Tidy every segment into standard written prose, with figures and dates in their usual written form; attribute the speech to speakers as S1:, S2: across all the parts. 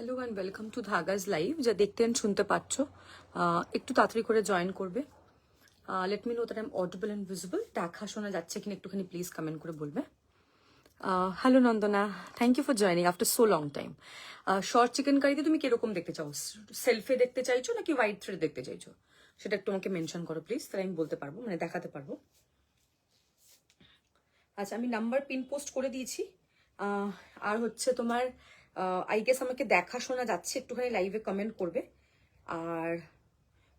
S1: Hello and welcome to Dhagaz live. যা দেখতে and শুনতে পাচ্ছ একটু তাড়াতাড়ি করে জয়েন করবে। Let me know that I am audible and visible. দেখা শোনা যাচ্ছে কিনা একটুখানি প্লিজ কমেন্ট করে বলবে। Hello Nandana, thank you for joining after so long time. Short চিকেন কারিতে তুমি কিরকম দেখতে চাও? সেলফে দেখতে চাইছো নাকি হোয়াইট থ্রেড দেখতে চাইছো? সেটা একটু আমাকে মেনশন করো প্লিজ, তাহলে আমি বলতে পারবো, মানে দেখাতে পারবো। আচ্ছা, আমি নাম্বার পিন পোস্ট করে দিয়েছি। আর হচ্ছে তোমার আই গেস আমাকে দেখা শোনা যাচ্ছে, একটুখানি লাইভে কমেন্ট করবে। আর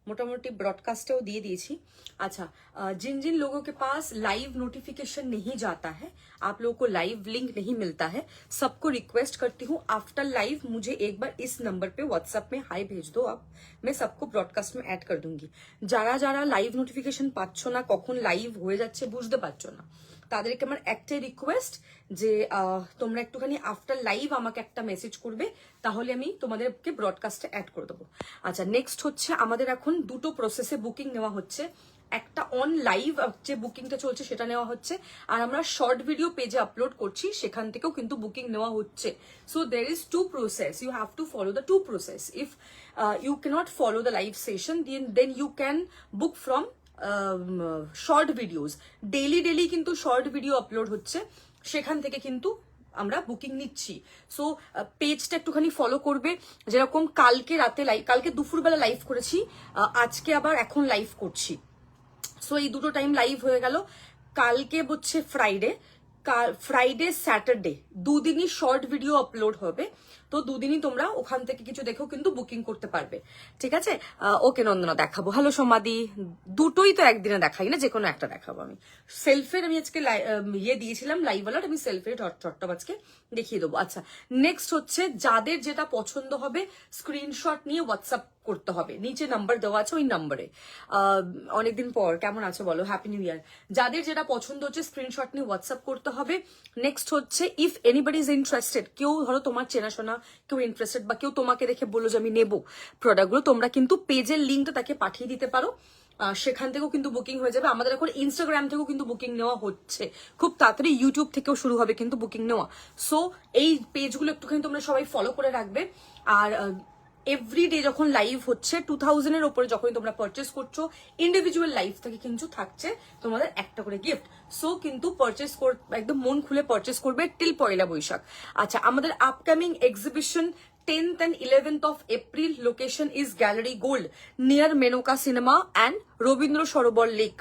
S1: मोटामोटी ब्रॉडकास्टेও দিয়ে দিয়েছি। अच्छा, जिन जिन लोगों के पास लाइव नोटिफिकेशन नहीं जाता है, आप लोगों को लाइव लिंक नहीं मिलता है, सबको रिक्वेस्ट करती हूँ आफ्टर लाइव मुझे एक बार इस नंबर पे व्हाट्सएप में हाई भेज दो आप, मैं सबको ब्रॉडकास्ट में ऐड कर दूंगी। যারা যারা লাইভ নোটিফিকেশন পাচ্ছ না, কখন লাইভ হয়ে যাচ্ছে বুঝতে পারছো না, তাদেরকে আমার একটাই রিকোয়েস্ট যে তোমরা একটুখানি আফটার লাইভ আমাকে একটা মেসেজ করবে, তাহলে আমি তোমাদেরকে ব্রডকাস্টে অ্যাড করে দেবো। আচ্ছা, নেক্সট হচ্ছে আমাদের এখন দুটো প্রসেসে বুকিং নেওয়া হচ্ছে। একটা অন লাইভ যে বুকিংটা চলছে সেটা নেওয়া হচ্ছে, আর আমরা শর্ট ভিডিও পেজে আপলোড করছি সেখান থেকেও কিন্তু বুকিং নেওয়া হচ্ছে। So there is two process, you have to follow the two process. If you can't follow the live session then you can book from short videos. Daily কিন্তু short video upload হচ্ছে, সেখান থেকে কিন্তু আমরা booking নিচ্ছি। So পেজটা একটুখানি follow করবে। যেরকম কালকে রাতে লাইভ, কালকে দুপুরবেলা লাইভ করেছি, আজকে আবার এখন লাইভ করছি। সো এই দুটো টাইম লাইভ হয়ে গেল। কালকে হচ্ছে ফ্রাইডে স্যাটারডে দুদিনই শর্ট ভিডিও আপলোড হবে, তো দুদিনই তোমরা ওখান থেকে কিছু দেখেও কিন্তু বুকিং করতে পারবে, ঠিক আছে? ওকে নন্দনা, দেখাবো। হ্যালো সমাধি, দুটোই তো একদিনে দেখাই না, যে কোনো একটা দেখাবো। আমি সেলফের আমি আজকে ইয়ে দিয়েছিলাম লাইভ আলার্ট, আমি সেলফের চট্টপ আজকে দেখিয়ে দেবো। আচ্ছা, নেক্সট হচ্ছে যাদের যেটা পছন্দ হবে স্ক্রিনশট নিয়ে হোয়াটসঅ্যাপ করতে হবে, নিচে নাম্বার দেওয়া আছে ওই নাম্বারে। অনেকদিন পর কেমন আছো বলো, হ্যাপি নিউ ইয়ার। যাদের যেটা পছন্দ হচ্ছে স্ক্রিনশট নিয়ে হোয়াটসঅ্যাপ করতে হবে। নেক্সট হচ্ছে ইফ এনিবডি ইজ ইন্টারেস্টেড, কেউ ধরো তোমার চেনাশোনা কেউ ইন্টারেস্টেড, বা কেউ তোমাকে দেখে বললো যে আমি নেবো প্রোডাক্টগুলো, তোমরা কিন্তু পেজের লিঙ্কটা তাকে পাঠিয়ে দিতে পারো, সেখান থেকেও কিন্তু বুকিং হয়ে যাবে। আমাদের এখন ইনস্টাগ্রাম থেকেও কিন্তু বুকিং নেওয়া হচ্ছে, খুব তাড়াতাড়ি ইউটিউব থেকেও শুরু হবে কিন্তু বুকিং নেওয়া। সো এই পেজগুলো একটুখানি তোমরা সবাই ফলো করে রাখবে। আর এভরিডে যখন লাইভ হচ্ছে 2000 এর উপরে যখন তোমরা পারচেস করছো, ইন্ডিভিজুয়াল লাইভ থেকে কিন্তু থাকছে তোমাদের একটা করে গিফট। সো কিন্তু পারচেস একদম মন খুলে পারচেস করবে টিল পয়লা বৈশাখ। আচ্ছা, আমাদের upcoming exhibition 10th and 11th of April, location is Gallery Gold near Menoka Cinema and Rabindra Sarovar lake.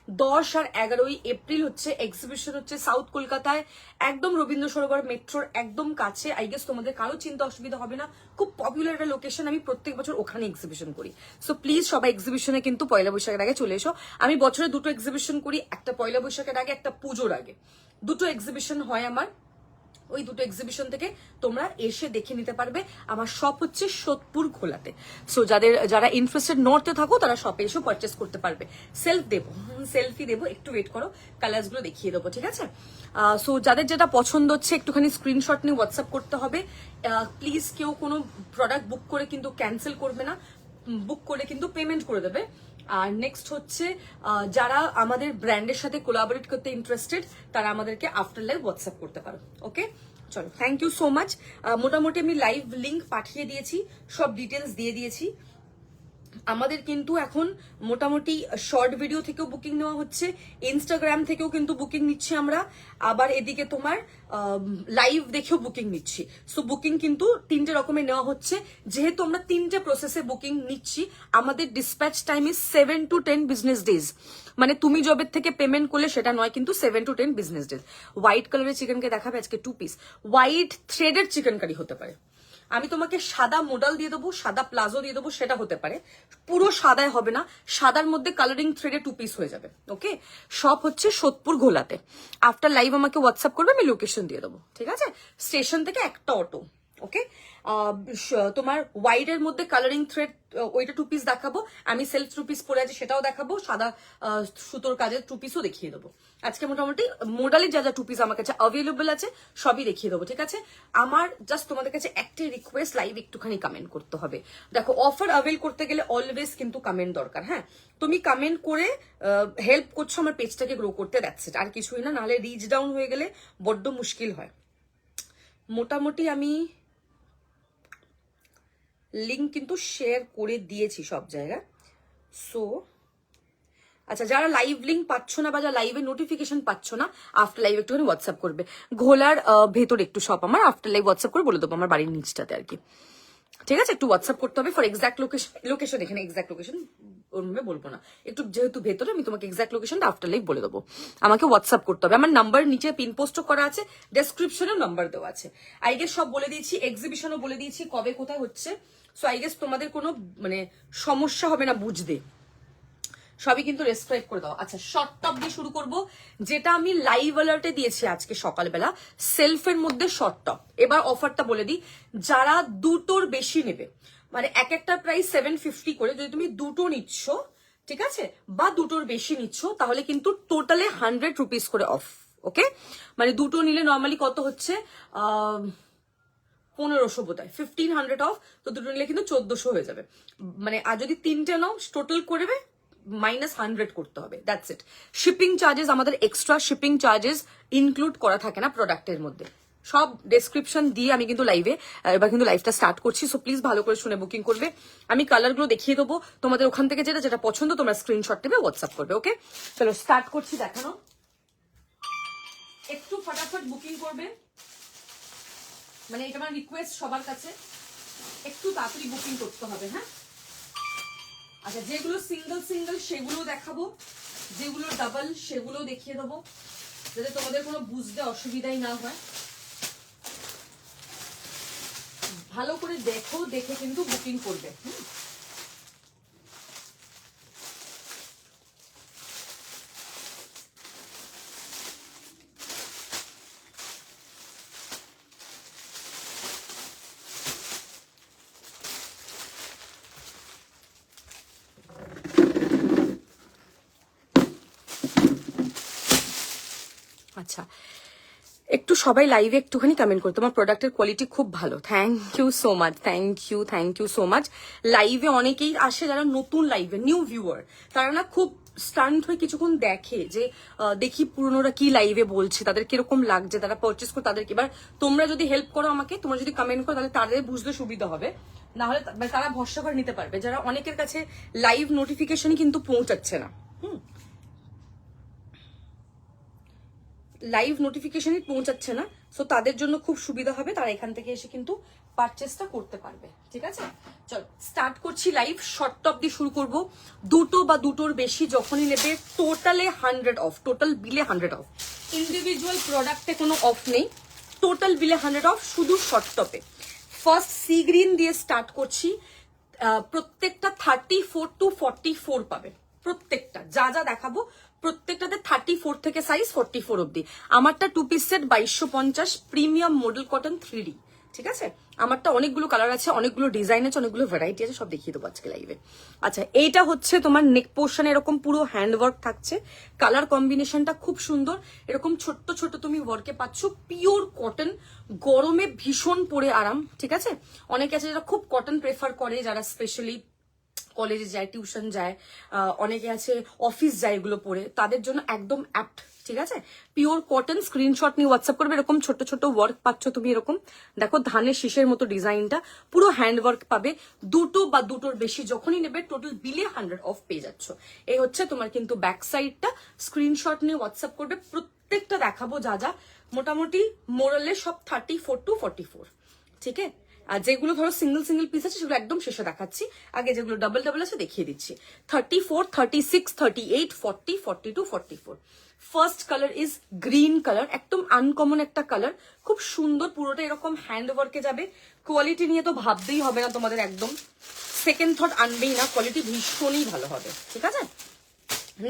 S1: 10 আর 11 এপ্রিল হচ্ছে এক্সিবিশন, হচ্ছে সাউথ কলকাতায়, একদম রবীন্দ্র সরোবর মেট্রোর একদম কাছে। আই গেস তোমাদের কারো চিন্তা অসুবিধা হবে না, খুব পপুলার একটা লোকেশন, আমি প্রত্যেক বছর ওখানে এক্সিবিশন করি। সো প্লিজ সবাই এক্সিবিশনে কিন্তু পয়লা বৈশাখের আগে চলে এসো। আমি বছরে দুটো এক্সিবিশন করি, একটা পয়লা বৈশাখের আগে, একটা পুজোর আগে। দুটো এক্সিবিশন হয় আমার, ওই দুটো এক্সিবিশন থেকে তোমরা এসে দেখে নিতে পারবে। আমার শপ হচ্ছে সোদপুর খোলাতে। সো যারা ইন্টারেস্টেড নর্থে থাকো তারা শপে এসে পারচেস করতে পারবে। সেলফি দেবো, একটু ওয়েট করো, কালার্স গুলো দেখিয়ে দেবো, ঠিক আছে? সো যাদের যেটা পছন্দ হচ্ছে একটুখানি স্ক্রিনশট নিয়ে হোয়াটসঅ্যাপ করতে হবে। প্লিজ কেউ কোনো প্রোডাক্ট বুক করে কিন্তু ক্যান্সেল করবে না, বুক করে কিন্তু পেমেন্ট করে দেবে। আর নেক্সট হচ্ছে যারা আমাদের ব্র্যান্ডের সাথে কোলাবরেট করতে ইন্টারেস্টেড, তারা আমাদেরকে আফটার লাইভ হোয়াটসঅ্যাপ করতে পারো। ওকে, চলো, থ্যাংক ইউ সো মাচ। মোটামুটি আমি লাইভ লিঙ্ক পাঠিয়ে দিয়েছি, সব ডিটেলস দিয়ে দিয়েছি। আমাদের কিন্তু এখন মোটামুটি শর্ট ভিডিও থেকেও বুকিং নেওয়া হচ্ছে, ইনস্টাগ্রাম থেকেও কিন্তু বুকিং নিচ্ছি আমরা, আবার এদিকে তোমার লাইভ দেখেও বুকিং নিচ্ছি। সো বুকিং কিন্তু তিনটে রকমের নেওয়া হচ্ছে। যেহেতু আমরা তিনটে প্রসেসে বুকিং নিচ্ছি, আমাদের dispatch time is 7 to 10 business days. মানে তুমি জবের থেকে পেমেন্ট করলে সেটা নয়, কিন্তু 7 to 10 বিজনেস ডেজ। হোয়াইট কালারের চিকেনকে দেখাবে আজকে 2 পিস, হোয়াইট থ্রেডের চিকেন কারি হতে পারে। আমি তোমাকে সাদা মোডাল দিয়ে দেবো, সাদা প্লাজো দিয়ে দেবো, সেটা হতে পারে। পুরো সাদায় হবে না, সাদার মধ্যে কালারিং থ্রেডে 2 পিস হয়ে যাবে। ওকে, সব হচ্ছে সোদপুর ঘোলাতে। আফটার লাইভ আমাকে হোয়াটসঅ্যাপ করবে, আমি লোকেশন দিয়ে দেবো, ঠিক আছে? স্টেশন থেকে একটা অটো। ওকে, তোমার হোয়াইটের মধ্যে কালারিং থ্রেড ওইটা 2 পিস দেখাবো, আমি সেলফ 2 পিস পরে আছি সেটাও দেখাবো, সাদা সুতোর কাজের 2 পিসও দেখিয়ে দেবো। আজকে মোটামুটি মোডালি যা যা 2 পিস আমার কাছে অ্যাভেলেবল আছে সবই দেখিয়ে দেবো, ঠিক আছে? আমার জাস্ট তোমাদের কাছে একটাই রিকোয়েস্ট, লাইভ একটুখানি কমেন্ট করতে হবে। দেখো, অফার অ্যাভেল করতে গেলে অলওয়েজ কিন্তু কমেন্ট দরকার। হ্যাঁ, তুমি কমেন্ট করে হেল্প করছো আমার পেজটাকে গ্রো করতে, দ্যাটস ইট, আর কিছুই না। নাহলে রিচ ডাউন হয়ে গেলে বড্ড মুশকিল হয়। মোটামুটি আমি লিঙ্ক কিন্তু শেয়ার করে দিয়েছি সব জায়গায়। সো আচ্ছা, যারা লাইভ লিঙ্ক পাচ্ছ না বা যারা লাইভে নোটিফিকেশন পাচ্ছ না, আফটার লাইভ একটুখানি হোয়াটসঅ্যাপ করবে। ঘোলার ভেতর একটু শপ আমার, আফটার লাইভ হোয়াটসঅ্যাপ করে বলে দেবো আমার বাড়ির নিচটাতে আর কি। ঠিক আছে, একটু হোয়াটসঅ্যাপ করতে হবে ফর এক্সাক্ট লোকেশন। এখানে এক্সাক্ট লোকেশন ওরভাবে বলবো না, একটু যেহেতু ভেতরে আমি তোমাকে এক্সাক্ট লোকেশনটা আফটার লাইভ বলে দেবো। আমাকে হোয়াটসঅ্যাপ করতে হবে। আমার নাম্বার নিচে পিন পোস্টও করা আছে, ডেসক্রিপশনেও নাম্বার দেওয়া আছে। আই গেস সব বলে দিয়েছি, এক্সিবিশনও বলে দিয়েছি কবে কোথায় হচ্ছে। সো আই গেস তোমাদের কোনো মানে সমস্যা হবে না বুঝতে, সবই কিন্তু রেসক্রাইব করে দাও। আচ্ছা, শর্ট টপ দিয়ে শুরু করব, যেটা আমি লাইভ অ্যালার্টে দিয়েছি আজকে সকালবেলা, সেলফের মধ্যে শর্ট টপ। এবার অফারটা বলে দিই, যারা দুটোর বেশি নেবে, মানে এক একটা প্রাইস 750 করে, যদি তুমি দুটো নিচ্ছ, ঠিক আছে, বা দুটোর বেশি নিচ্ছ, তাহলে কিন্তু টোটালে 100 রুপিস করে অফ। ওকে, মানে দুটো নিলে নর্মালি কত হচ্ছে, 1500 বোধ হয়, 1500 অফ। তো দুটো নিলে কিন্তু 1400 হয়ে যাবে। মানে আর যদি তিনটে নাও, টোটাল করবে -100 করতে হবে, দ্যাটস ইট। শিপিং চার্জেস, আমাদের এক্সট্রা শিপিং চার্জেস ইনক্লুড করা থাকে না প্রোডাক্টের মধ্যে। সব ডেসক্রিপশন দিয়ে আমি কিন্তু লাইভে এবার কিন্তু লাইভটা স্টার্ট করছি। সো প্লিজ ভালো করে শুনে বুকিং করবে। আমি কালারগুলো দেখিয়ে দেবো, তোমাদের ওখান থেকে যেটা যেটা পছন্দ তোমরা স্ক্রিনশট নেবে, হোয়াটসঅ্যাপ করবে। ওকে, চলো স্টার্ট করছি দেখানো। একটু ফটাফট বুকিং করবে, মানে এটা আমার রিকোয়েস্ট সবার কাছে, একটু তাড়াতাড়ি বুকিং করতে হবে। হ্যাঁ, আচ্ছা, যেগুলো সিঙ্গেল সিঙ্গেল সেগুলো দেখাবো, যেগুলো ডাবল সেগুলো দেখিয়ে দেবো, যাতে তোমাদের কোনো বুঝতে অসুবিধাই না হয়। ভালো করে দেখো, দেখে কিন্তু বুকিং করবে। আচ্ছা, একটু সবাই লাইভে একটুখানি কমেন্ট করো, তোমার প্রোডাক্টের কোয়ালিটি খুব ভালো। Thank you so much, thank you so much. লাইভে অনেকেই আসে যারা নতুন লাইভে নিউ ভিউয়ার, তারা না খুব স্টান্ট হয়ে কিছুক্ষণ দেখে যে দেখি পুরনোরা কি লাইভে বলছে, তাদের কিরকম লাগছে, তারা পারচেস করে তাদেরকে। এবার তোমরা যদি হেল্প করো আমাকে, তোমরা যদি কমেন্ট করো, তাহলে তাদের বুঝতে সুবিধা হবে, না হলে তারা ভরসা করে নিতে পারবে। যারা অনেকের কাছে লাইভ নোটিফিকেশনই কিন্তু পৌঁছাচ্ছে না, লাইভ নোটিফিকেশনই পৌঁছাচ্ছে না, সো তাদের জন্য খুব সুবিধা হবে, তারা এখান থেকে এসে কিন্তু পারচেসটা করতে পারবে। ঠিক আছে, চল স্টার্ট করছি লাইভ। শর্ট টপ দিয়ে শুরু করব। দুটো বা দুটোর বেশি যখনই নেবে, টোটালে 100 অফ, টোটাল বিলে 100 অফ। ইন্ডিভিজুয়াল প্রোডাক্টে কোনো অফ নেই, টোটাল বিলে 100 অফ শুধু শর্ট টপে। ফার্স্ট সি গ্রিন দিয়ে স্টার্ট করছি। প্রত্যেকটা 34 to 44 পাবে, প্রত্যেকটা যা যা দেখাবো প্রত্যেকটাতে 34 থেকে সাইজ 44 অব্দি। আমারটা 2 piece set 2250, premium model cotton 3D। ঠিক আছে, আমারটা অনেকগুলো কালার আছে, অনেকগুলো ডিজাইন আছে, অনেকগুলো ভ্যারাইটি আছে, সব দেখিয়ে দেবো আজকে লাইভে। আচ্ছা, এইটা হচ্ছে তোমার নেক পোর্শন, এরকম পুরো হ্যান্ড ওয়ার্ক থাকছে, কালার কম্বিনেশনটা খুব সুন্দর, এরকম ছোট্ট ছোট্ট তুমি ওয়ার্কে পাচ্ছ, পিওর কটন, গরমে ভীষণ পরে আরাম। ঠিক আছে, অনেকে আছে যারা খুব কটন প্রেফার করে, যারা স্পেশালি কলেজে যায়, টিউশন যায়, অনেকে আছে অফিস যায়, এগুলো পরে তাদের জন্য একদম অ্যাপ্ট। ঠিক আছে, পিওর কটন, স্ক্রিনশট নিয়ে হোয়াটসঅ্যাপ করবে। এরকম ছোট ছোট ওয়ার্ক পাচ্ছ তুমি, এরকম দেখো ধানের শীষের মতো ডিজাইনটা, পুরো হ্যান্ড ওয়ার্ক পাবে। দুটো বা দুটোর বেশি যখনই নেবে, টোটাল বিলে 100 অফ পেয়ে যাচ্ছ। এই হচ্ছে তোমার কিন্তু ব্যাক সাইডটা, স্ক্রিনশট নিয়ে হোয়াটসঅ্যাপ করবে। প্রত্যেকটা দেখাবো যা যা, মোটামুটি মোরালে সব 34 to 44। ঠিক আছে, আর যেগুলো ধরো সিঙ্গেল সিঙ্গেল পিস আছে সেগুলো একদম শেষে দেখাচ্ছি, আগে যেগুলো ডাবল ডাবল আছে দেখিয়ে দিচ্ছি। 34, 36, 38, 40, 42, 44। First colour is green colour, একদম আনকমন একটা কালার, খুব সুন্দর, পুরোটা এরকম হ্যান্ড ওয়ার্কে যাবে। কোয়ালিটি নিয়ে তো ভাবতেই হবে না তোমাদের, একদম সেকেন্ড থট আনবেই না, কোয়ালিটি ভীষণই ভালো হবে। ঠিক আছে,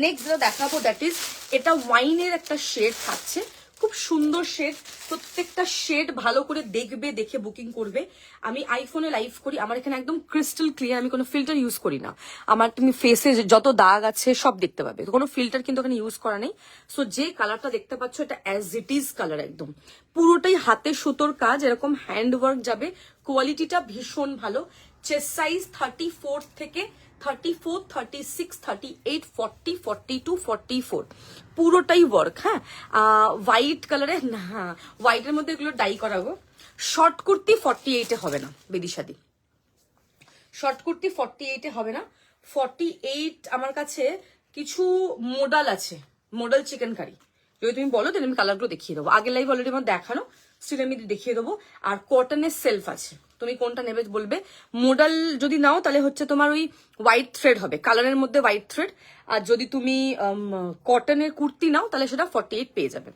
S1: নেক্সট যেটা দেখাবো দ্যাট ইজ, এটা ওয়াইনের একটা শেড থাকছে, খুব সুন্দর শেড। প্রত্যেকটা শেড ভালো করে দেখবে, দেখে বুকিং করবে। আমি আইফোনে লাইভ করি, আমার এখানে একদম ক্রিস্টাল ক্লিয়ার, আমি কোনো ফিল্টার ইউজ করি না। আমার তুমি ফেসে যত দাগ আছে সব দেখতে পাবে, কোনো ফিল্টার কিন্তু এখানে ইউজ করা নেই। সো যে কালারটা দেখতে পাচ্ছ, এটা অ্যাজ ইট ইজ কালার, একদম পুরোটাই হাতে সুতোর কাজ, এরকম হ্যান্ড ওয়ার্ক যাবে, কোয়ালিটিটা ভীষণ ভালো। চেস্ট সাইজ 34 থেকে 34, 36, 38, 40, 42, 44 পুরোটাই ওয়ার্ক। হ্যাঁ, হোয়াইট কালারে, হ্যাঁ হোয়াইটের মধ্যে এগুলো ডাই করাবো। শর্ট কুর্তি 48-এ হবে না, বেদিশাদি শর্ট কুর্তি 48 এ হবে না। 48 আমার কাছে কিছু মোডাল আছে, মোডাল চিকেন কারি। যদি তুমি বলো তাহলে আমি কালারগুলো দেখিয়ে দেবো। আগের লাইভ অলরেডি আমার দেখানো, স্টিল আমি দেখিয়ে দেবো। আর কটনের সেলফ আছে, তুমি কোনটা নেবে বলবে। মোডাল যদি নাও তাহলে হচ্ছে তোমার ওই হোয়াইট থ্রেড হবে, কালারের মধ্যে হোয়াইট থ্রেড। আর যদি তুমি কটনের কুর্তি নাও তাহলে সেটা 48 পেয়ে যাবে।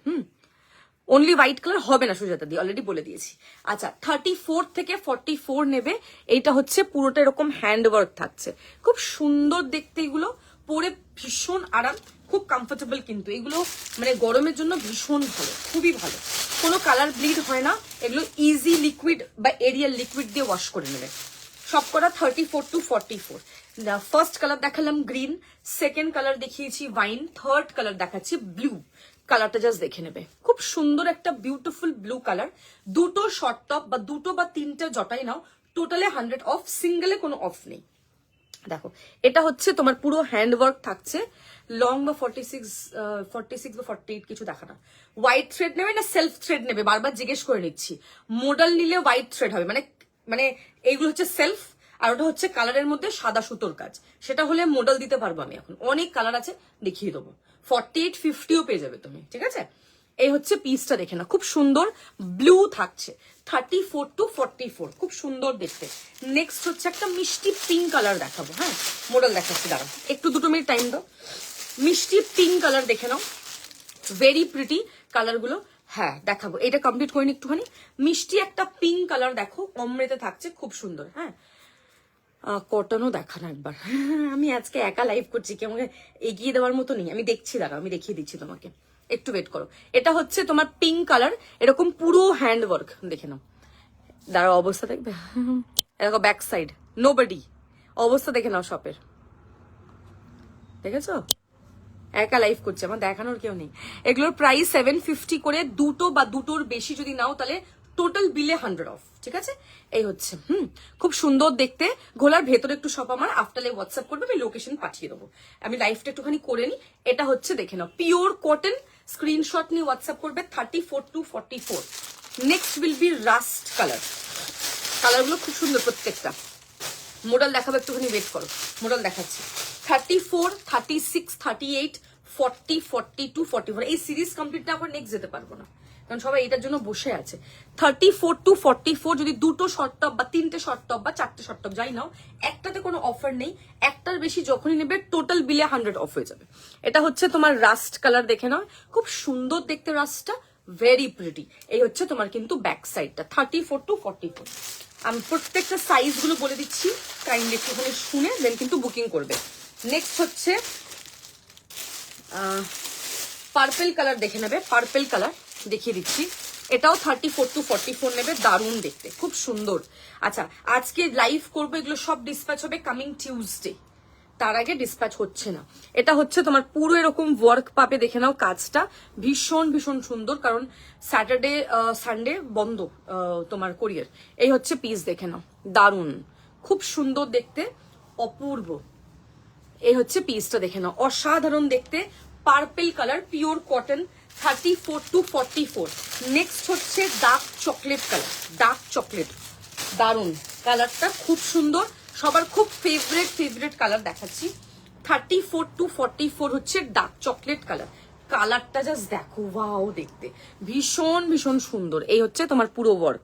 S1: অনলি হোয়াইট কালার হবে না সুজাতা দি, অলরেডি বলে দিয়েছি। আচ্ছা 34 থেকে 44 নেবে। এইটা হচ্ছে পুরোটা এরকম হ্যান্ড ওয়ার্ক থাকছে, খুব সুন্দর দেখতে। এগুলো পরে ভীষণ আরাম, খুব কমফোর্টেবল, কিন্তু এগুলো মানে গরমের জন্য ভীষণ ভালো, খুবই ভালো। কোনো কালার ব্লিড হয় না, এগুলো ইজি লিকুইড বা এরিয়াল লিকুইড দিয়ে ওয়াশ করে নেবে। সব করা 34 to 44। ফার্স্ট কালার দেখালাম গ্রিন, সেকেন্ড কালার দেখিয়েছি ওয়াইন, থার্ড কালার দেখাচ্ছি ব্লু। কালারটা জাস্ট দেখে নেবে, খুব সুন্দর একটা বিউটিফুল ব্লু কালার। দুটো শর্ট টপ বা দুটো বা তিনটে জটাই নাও, টোটালে 100 অফ, সিঙ্গেলে কোনো অফ নেই। দেখো এটা হচ্ছে তোমার পুরো হ্যান্ড ওয়ার্ক থাকছে, লং বা 46 বা 48 কিছু দেখা না। হোয়াইট থ্রেড নেবে না সেলফ থ্রেড নেবে, বারবার জিজ্ঞেস করে নিচ্ছি। মোডাল নিলে হোয়াইট থ্রেড হবে, মানে মানে এইগুলো হচ্ছে সেলফ, আর ওটা হচ্ছে কালারের মধ্যে সাদা সুতোর কাজ। সেটা হলে মোডাল দিতে পারবো আমি, এখন অনেক কালার আছে দেখিয়ে দেবো। 48 50ও পেয়ে যাবে তুমি, ঠিক আছে। এই হচ্ছে পিসটা দেখে না, খুব সুন্দর ব্লু থাকছে। 34 to 44, খুব সুন্দর দেখতে। নেক্সট হচ্ছে একটা মিষ্টি পিঙ্ক কালার দেখাবো। হ্যাঁ মোডাল দেখাচ্ছি, দাঁড়াও একটু 2 মিনিট টাইম দাও। মিষ্টি পিঙ্ক কালার দেখে নাও, ভেরি প্রিটি কালারগুলো। হ্যাঁ দেখাবো, এটা কমপ্লিট করিনি একটুখানি। মিষ্টি একটা পিঙ্ক কালার দেখো, অমৃতে থাকছে, খুব সুন্দর। হ্যাঁ কটনও দেখানো একবার। আমি আজকে একা লাইভ করছি, কি আমাকে এগিয়ে দেওয়ার মতো নেই। আমি দেখছি, দাঁড়াও আমি দেখিয়ে দিচ্ছি তোমাকে, একটু ওয়েট করো। এটা হচ্ছে তোমার পিঙ্ক কালার, এরকম পুরো হ্যান্ড ওয়ার্ক দেখে নাও। দাঁড়াও অবস্থা দেখবে, এরকম ব্যাক সাইড নোবডি, অবস্থা দেখে নাও শপের, দেখেছো। একা লাইভ করছে, আমার দেখানোর কেউ নেই। এগুলোর প্রাইস 750 করে, দুটো বা দুটোর বেশি যদি নাও তাহলে টোটাল বিলে 100 অফ, ঠিক আছে। এই হচ্ছে খুব সুন্দর দেখতে। ঘোলার ভেতরে একটু সব আমার আফটারলে হোয়াটসঅ্যাপ করবে, আমি লোকেশন পাঠিয়ে দেবো। আমি লাইভটা একটুখানি করে নি। এটা হচ্ছে দেখে নাও পিওর কটন, স্ক্রিনশট নিয়ে হোয়াটসঅ্যাপ করবে 34 to 44। Next will be rushed colour. কালারগুলো খুব সুন্দর প্রত্যেকটা। মোডাল দেখাবো, একটুখানি ওয়েট করো, মোডাল দেখাচ্ছি। 34, 36, 38, 40, 42, 44। এই সিরিজ কমপ্লিট না করে নেক্সট যেতে পারবো না, কারণ সবাই এটার জন্য বসে আছে। 34 to 44, যদি দুটো শর্ট টপ বা তিনটে শর্ট টপ বা চারটে শর্ট টপ যাই নাও, একটাতে কোনো অফার নেই। একটার বেশি যখনই নেবে টোটাল বিলে 100 অফ হয়ে যাবে। এটা হচ্ছে তোমার রাস্ট কালার দেখে নাও, খুব সুন্দর দেখতে রাস্টটা, ভেরি প্রিটি। এই হচ্ছে তোমার কিন্তু ব্যাক সাইডটা 34 to 44। আমি প্রত্যেকটা সাইজ গুলো বলে দিচ্ছি, কাইন্ডলি একটুখানি শুনে দেন কিন্তু বুকিং করবে। নেক্সট হচ্ছে পার্পেল কালার দেখে নেবে, পার্পেল কালার দেখিয়ে দিচ্ছি। এটাও 34 to 44 নেবে, দারুণ দেখতে, খুব সুন্দর। আচ্ছা আজকে লাইভ করবো, এগুলো সব ডিসপ্যাচ হবে কামিং টিউসডে, তার আগে ডিসপ্যাচ হচ্ছে না। এটা হচ্ছে তোমার পুরো এরকম ওয়ার্ক পাবে, দেখে নাও কাজটা ভীষণ ভীষণ সুন্দর, কারণ স্যাটারডে সানডে বন্ধ তোমার কোরিয়ার। এই হচ্ছে পিস দেখে নাও, দারুণ, খুব সুন্দর দেখতে, অপূর্ব। এই হচ্ছে পিসটা দেখে নাও, অসাধারণ দেখতে, purple colour, pure cotton, 34 to 44। Next হচ্ছে dark chocolate colour, dark chocolate, দারুণ কালারটা, খুব সুন্দর, সবার খুব ফেভারিট কালার দেখাচ্ছি। 34 to 44 হচ্ছে ডার্ক চকলেট কালার। কালারটা জাস্ট দেখো, ওয়াও দেখতে ভীষণ ভীষণ সুন্দর। এই হচ্ছে তোমার পুরো ওয়ার্ক,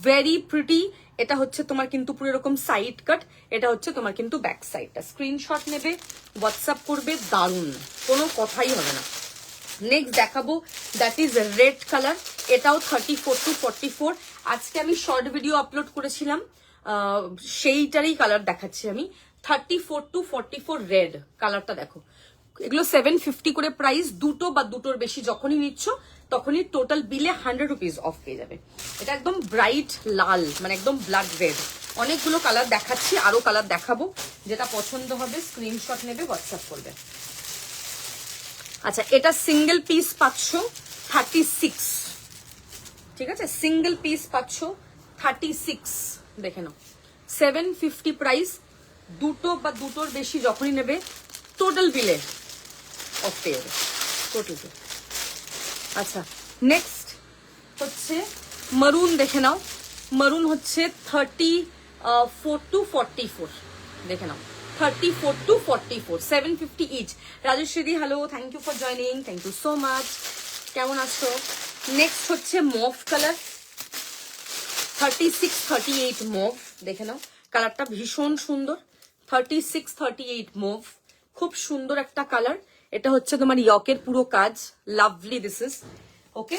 S1: ভেরি প্রিটি। এটা হচ্ছে তোমার কিন্তু পুরো এরকম সাইড কাট, এটা হচ্ছে তোমার কিন্তু ব্যাক সাইডটা। স্ক্রিনশট নেবে, হোয়াটসঅ্যাপ করবে, দারুণ, কোনো কথাই হবে না। নেক্সট দেখাবো দ্যাট ইজ রেড কালার, এটাও 34 to 44। আজকে আমি শর্ট ভিডিও আপলোড করেছিলাম, সেইটারই কালার দেখাচ্ছি আমি। 34 to 44 রেড কালারটা দেখো। এগুলো 750 করে প্রাইস, দুটো বা দুটোর বেশি যখনই নিচ্ছ তখনই টোটাল বিলে 100 রুপিস অফ পেয়ে যাবে। এটা একদম ব্রাইট লাল, মানে একদম ব্লাড রেড। অনেকগুলো কালার দেখাচ্ছি, আরো কালার দেখাবো, যেটা পছন্দ হবে স্ক্রিনশট নেবে, হোয়াটসঅ্যাপ করবে। আচ্ছা এটা সিঙ্গেল পিস পাচ্ছ 36, ঠিক আছে, সিঙ্গেল পিস পাচ্ছ 36, দেখে নাও 750 প্রাইস, দুটো বা দুটোর বেশি যখনই নেবে টোটাল বিলে অফ পেয়ে যাবে, টোটাল। আচ্ছা নেক্সট হচ্ছে মারুন দেখে নাও, মারুন হচ্ছে 4 to 44 দেখে নাও, 34 to 44, 750 each. Rajshree hello, thank you for joining, thank you so much. কেমন আছো? নেক্সট হচ্ছে মভ কালার, 36 38 মভ, দেখে নাও কালারটা ভীষণ সুন্দর। 36 38 মভ, খুব সুন্দর একটা কালার। এটা হচ্ছে তোমার ইয়কের পুরো কাজ, লাভলি দিস ইজ ওকে।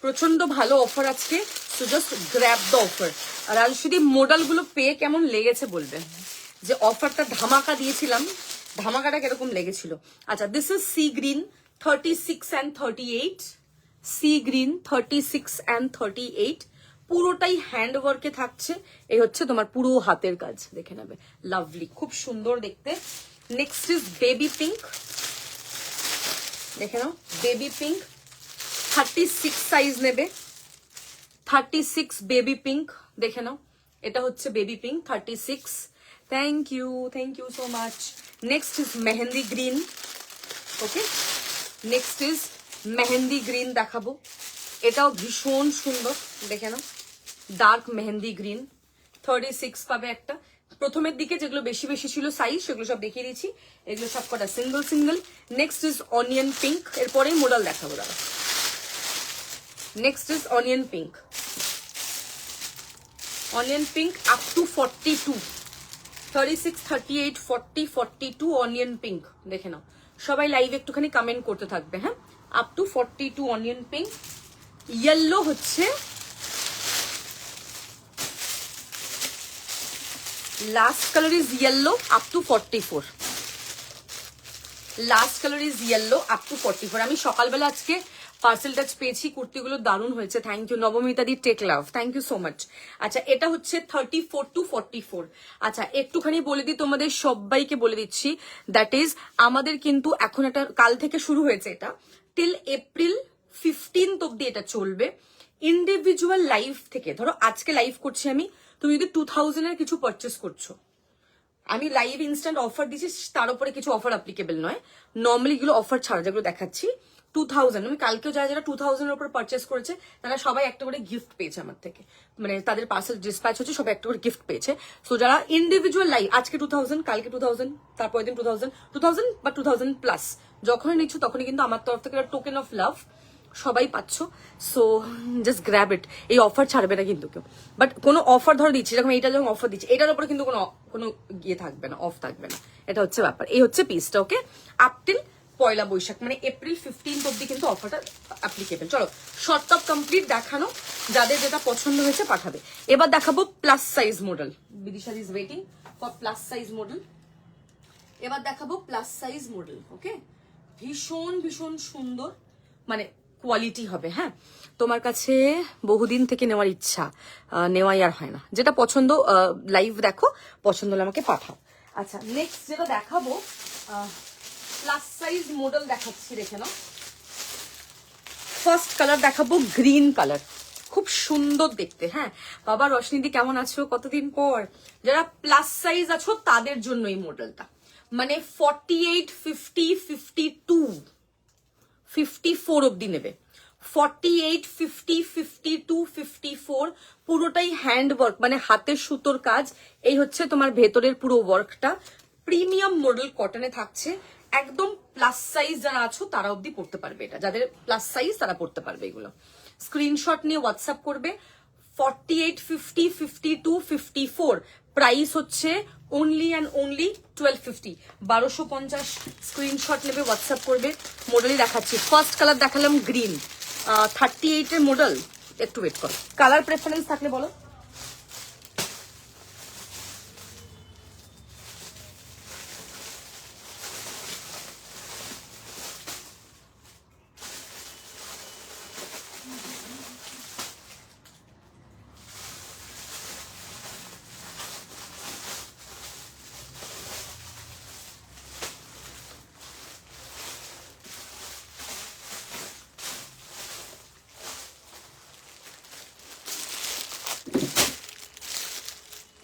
S1: প্রচন্ড ভালো অফার আজকে, so just grab the offer. আর রাজশ্রী মডেল গুলো পেয়ে কেমন লেগেছে বলবে, যে অফারটা ধামাকা দিয়েছিলাম, ধামাকাটা কিরকম লেগেছিল। আচ্ছা, this is sea green 36 and 38, sea green 36 and 38, পুরোটাই হ্যান্ড ওয়ার্কে থাকছে। এই হচ্ছে তোমার পুরো হাতের কাজ, দেখে নেবে, লাভলি, খুব সুন্দর দেখতে। নেক্সট ইজ বেবি পিঙ্ক, দেখে নাও বেবি পিঙ্ক, 36 সাইজ নেবে, 36 বেবি পিঙ্ক, দেখে নাও এটা হচ্ছে baby pink 36। Thank you so much. Next is mehndi green, okay, next is mehndi green দেখাবো, এটাও ভীষণ সুন্দর, দেখে নাও ডার্ক মেহেন্দি গ্রিন, 36 পাবে একটা। প্রথমের দিকে যেগুলো বেশি বেশি ছিল সাইজ, সেগুলো সব দেখিয়ে দিয়েছি, এগুলো সব কটা single single. Next is onion pink, এরপরেই মডেল দেখাবো দাদা। Next is onion pink, onion pink up to 42, 36 38 40 42 onion pink, দেখে নাও। সবাই লাইভ একটুখানি কমেন্ট করতে থাকবে, হ্যাঁ, up to 42 onion pink. Yellow হচ্ছে last colour is yellow up to 44, last colour is yellow up to 44। আমি সকালবেলা আজকে পার্সেল টাচ পেয়েছি, কুর্তিগুলো দারুণ হয়েছে, থ্যাংক ইউ নবমিতা দি, take love, thank you so much. আচ্ছা, এটা হচ্ছে 34 to 44। আচ্ছা, একটুখানি বলে দিই, তোমাদের সবাইকে বলে দিচ্ছি, দ্যাট ইজ আমাদের কিন্তু এখন এটা কাল থেকে শুরু হয়েছে, এটা টিল এপ্রিল 15 অব্দি এটা চলবে। ইন্ডিভিজুয়াল লাইভ থেকে, ধরো আজকে লাইভ করছি আমি, তুমি যদি 2000 এর কিছু পারচেস করছো, আমি লাইভ ইনস্ট্যান্ট অফার দিচ্ছি, তার উপরে কিছু অফার অ্যাপ্লিকেবল নয়, নর্মালি এগুলো অফার ছাড়া যেগুলো দেখাচ্ছি 2000, আমি কালকেও যারা 2000 এর উপর পারচেস করেছে তারা সবাই একটা করে গিফট পেয়েছে আমার থেকে, মানে তাদের পার্সেল ডিসপ্যাচ হচ্ছে, সবাই একটা করে গিফট পেয়েছে। সো যারা ইন্ডিভিজুয়াল লাইভ, আজকে 2000, কালকে 2000, তারপরের দিন 2000 বা 2000 প্লাস যখনই নিচ্ছ তখনই কিন্তু আমার তরফ থেকে টোকেন অফ লাভ সবাই পাচ্ছ। সো জাস্ট গ্র্যাব ইট, এই অফার ছাড়বে না কিন্তু কেউ, বাট কোনো অফার ধরে দিচ্ছি, যখন এইটা যখন অফার দিচ্ছি, এটার উপরে কিন্তু কোনো ইয়ে থাকবে না, অফ থাকবে না, এটা হচ্ছে ব্যাপার। এই হচ্ছে পিসটা, ওকে, আপ টিল পয়লা বৈশাখ, মানে এপ্রিল 15 অব্দি কিন্তু অফারটা অ্যাপ্লিকেবল। চলো, শর্ট টপ কমপ্লিট দেখানো, যাদের যেটা পছন্দ হয়েছে পাঠাবে। এবার দেখাবো plus size model, Bidisha is waiting for plus size model. এবার দেখাবো প্লাস সাইজ মডেল, ওকে, ভীষণ ভীষণ সুন্দর, মানে কোয়ালিটি হবে, হ্যাঁ। তোমার কাছে বহুদিন থেকে নেওয়ার ইচ্ছা, নেওয়াই আর হয় না, যেটা পছন্দ লাইভ দেখো, পছন্দ হলে আমাকে পাঠাও। আচ্ছা, নেক্সট যেটা দেখাবো প্লাস সাইজ মডেল দেখাচ্ছি, দেখে নাও। ফার্স্ট কালার দেখাবো গ্রিন কালার, খুব সুন্দর দেখতে, হ্যাঁ। বাবা রশনিদি কেমন আছো, কতদিন পর। যারা প্লাস সাইজ আছো তাদের জন্য এই মডেলটা, মানে 48 50 52 54 অব্দি নেবে, 48 50 52 54 পুরোটাই হ্যান্ড ওয়ার্ক, মানে হাতের সুতোর কাজ। এই হচ্ছে তোমার ভেতরের পুরো ওয়ার্কটা, প্রিমিয়াম মডেল কটনে থাকছে, একদম প্লাস সাইজ যারা আছো তারা অব্দি পড়তে পারবে এটা, যাদের প্লাস সাইজ তারা পড়তে পারবে এগুলো। স্ক্রিনশট নিয়ে হোয়াটসঅ্যাপ করবে। 48 50 52 54 প্রাইস হচ্ছে অনলি অ্যান্ড অনলি 1250, 1250। স্ক্রিনশট নেবে, হোয়াটসঅ্যাপ করবে। মডেলই দেখাচ্ছি, ফার্স্ট কালার দেখালাম গ্রিন, 38 এর মডেল, একটু ওয়েট করো, কালার প্রেফারেন্স থাকলে বলো।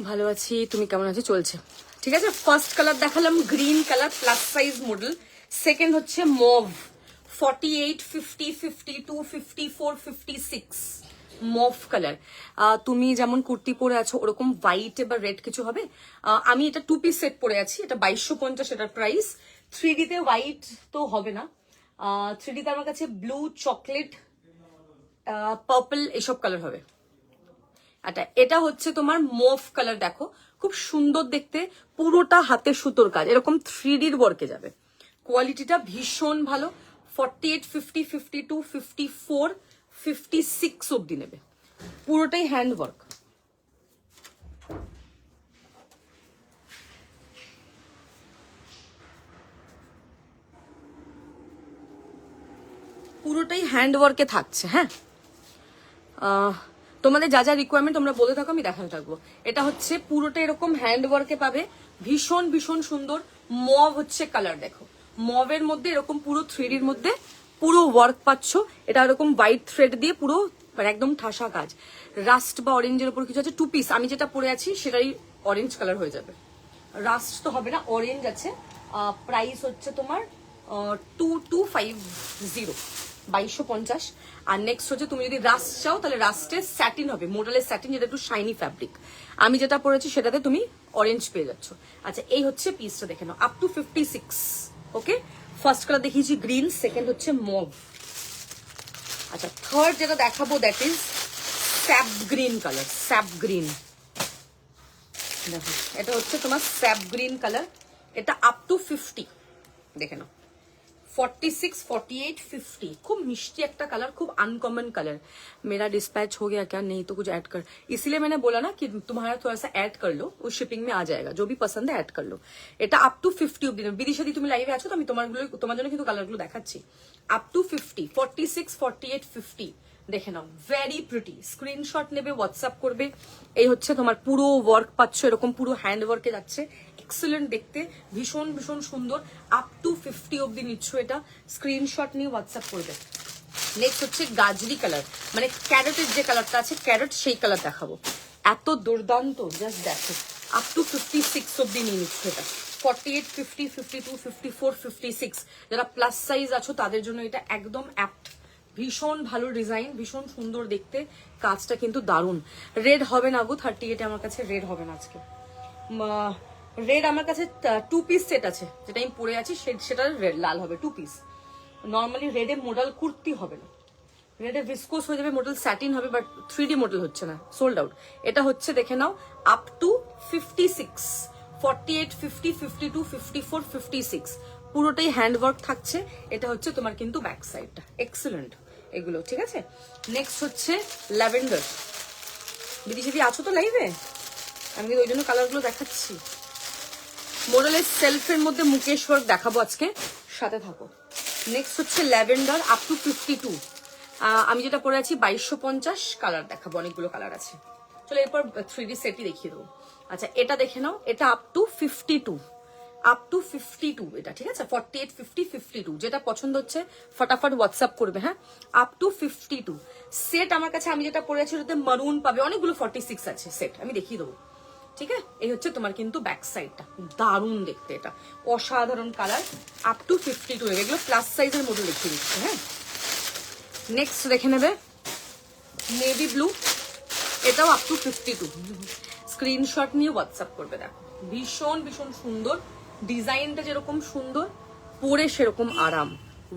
S1: ভালো আছি, তুমি কেমন আছো? চলছে, ঠিক আছে। ফার্স্ট কালার দেখালাম green colour, plus size model. Second হচ্ছে মভ, 48 50 52 54 56 মভ কালার। তুমি যেমন কুর্তি পরে আছো ওরকম হোয়াইট বা রেড কিছু হবে। আমি এটা 2 পিস সেট পরে আছি, এটা 2250 এটার প্রাইস। 3D তে হোয়াইট তো হবে না, 3D তে আমার কাছে ব্লু, চকলেট, পার্পল এসব কালার হবে। আচ্ছা, এটা হচ্ছে তোমার মভ কালার, দেখো খুব সুন্দর দেখতে, পুরোটা হাতে সুতোর কাজ, এরকম 3Dর ওয়ার্কে যাবে। কোয়ালিটিটা ভীষণ ভালো। 48, 50, 52, 54, 56 অব্দি নেবে, পুরোটাই হ্যান্ড ওয়ার্ক। পুরোটাই হ্যান্ড ওয়ার্কে থাকছে। হ্যাঁ, তোমাদের যা যা রিকোয়ারমেন্ট তোমরা বলে থাকো, আমি দেখাতে থাকবো। এটা হচ্ছে পুরোটা এরকম হ্যান্ড ওয়ার্কে পাবে, ভীষণ ভীষণ সুন্দর। মভ হচ্ছে কালার, দেখো মভের মধ্যে এরকম পুরো 3Dর মধ্যে পুরো ওয়ার্ক পাচ্ছ। এটা এরকম হোয়াইট থ্রেড দিয়ে পুরো মানে একদম ঠাসা কাজ। রাস্ট বা অরেঞ্জের উপর কিছু আছে। 2 পিস, আমি যেটা পরে আছি সেটাই অরেঞ্জ কালার হয়ে যাবে, রাস্ট তো হবে না, অরেঞ্জ আছে। প্রাইস হচ্ছে তোমার 2250, 2250। আর নেক্সট হচ্ছে তুমি যদি রাস্ট চাও তাহলে রাস্টের স্যাটিন হবে, মোডালের স্যাটিন, যেটা একটু শাইনি ফ্যাব্রিক। আমি যেটা পরেছি সেটাতে তুমি অরেঞ্জ পেয়ে যাচ্ছ। আচ্ছা, এই হচ্ছে পিসটা, দেখে নাও, up to 56। Okay, first colour দেখিয়েছি গ্রিন, সেকেন্ড হচ্ছে মভ। আচ্ছা, থার্ড যেটা দেখাবো that is sap green colour. Sap green, দেখো এটা হচ্ছে তোমার স্যাপ গ্রিন কালার। এটা আপ টু 50, দেখে নাও, 46, 48, 50। खूब मिष्टी एक कलर, खूब अनकॉमन कलर। मेरा डिस्पैच हो गया क्या? नहीं तो कुछ ऐड कर, इसलिए मैंने बोला ना कि तुम्हारा थोड़ा सा ऐड कर लो, उस शिपिंग में आ जाएगा। जो भी पसंद है ऐड कर लो। এটা আপ টু 50 অবধি। বিদিশাদি তুমি লাইভে আছো তো আমি তোমার জন্য কিন্তু কালারগুলো দেখাচ্ছি। আপ টু 50, 46, 48, 50 দেখে নাও, ভেরি প্রিটি। স্ক্রিনশট নেবে, হোয়াটসঅ্যাপ করবে। এই হচ্ছে তোমার পুরো ওয়ার্ক পাচ্ছ, এরকম পুরো হ্যান্ড ওয়ার্কে যাচ্ছে, এক্সেলেন্ট দেখতে, ভীষণ ভীষণ সুন্দর। আপ টু 50 অব্দি নিচ্ছ, এটা স্ক্রিনশট নিয়ে হোয়াটসঅ্যাপ করবে। নেক্সট হচ্ছে গাজরি কালার, মানে ক্যারটের যে কালারটা আছে, ক্যারট সেই কালার দেখাবো। এত দুর্দান্ত, জাস্ট দেখো। আপ টু 56 অব্দি নিয়ে নিচ্ছ এটা। 48, 50, 52, 54, 56 যারা প্লাস সাইজ আছো তাদের জন্য এটা একদম অ্যাপ্ট। ভীষণ ভালো ডিজাইন, ভীষণ সুন্দর দেখতে, কাজটা কিন্তু দারুণ। রেড হবে না গো 38-এ, আমার কাছে রেড হবে না আজকে। রেড আমার কাছে 2 পিস সেট আছে, যেটা আমি পরে আছি সেটা রেড লাল হবে 2 পিস। নর্মালি রেডে মডেল কুর্তি হবে না, রেডে ভিসকোস হয়ে যাবে, মডেল স্যাটিন হবে, বাট 3D মডেল হচ্ছে না, সোল্ড আউট। এটা হচ্ছে দেখে নাও আপ টু 56, 48, 50, 52, 54, 56 পুরোটাই হ্যান্ড ওয়ার্ক থাকছে। এটা হচ্ছে তোমার কিন্তু ব্যাক সাইডটা, এক্সেলেন্ট এগুলো, ঠিক আছে। নেক্সট হচ্ছে ল্যাভেন্ডার। বিদিশাদি আছো তো লাইভে? আমি কিন্তু ওই জন্য কালারগুলো দেখাচ্ছি। মোডেলের সেলফের মধ্যে মুকেশ ওয়ার্ক দেখাবো আজকে, সাথে থাকো। নেক্সট হচ্ছে ল্যাভেন্ডার, আপ টু 52। আমি যেটা পরে আছি 2250, কালার দেখাবো, অনেকগুলো কালার আছে। চলো এরপর 3D সেটই দেখিয়ে দেবো। আচ্ছা, এটা দেখে নাও, এটা আপ টু 52, আপ টু 52 এটা, ঠিক আছে। 48, 50, 52 যেটা পছন্দ হচ্ছে ফটাফট হোয়াটসঅ্যাপ করবে। হ্যাঁ, আপ টু 52 সেট আমার কাছে। আমি যেটা পরে আছি ওটাতে মারুন পাবে, অনেকগুলো 46 আছে সেট, আমি দেখিয়ে দেবো, ঠিক আছে। এই হচ্ছে তোমার কিন্তু ব্যাক সাইডটা, দারুণ দেখতে, এটা অসাধারণ কালার। আপ টু 52, এগুলো প্লাস সাইজের মধ্যে দেখিয়ে দিচ্ছে। হ্যাঁ, নেক্সট দেখে নেবে নেভি ব্লু, এটাও আপ টু 52। স্ক্রিনশট নিয়ে হোয়াটসঅ্যাপ করবে। দেখো ভীষণ ভীষণ সুন্দর ডিজাইনটা, যেরকম সুন্দর পরে সেরকম আরাম,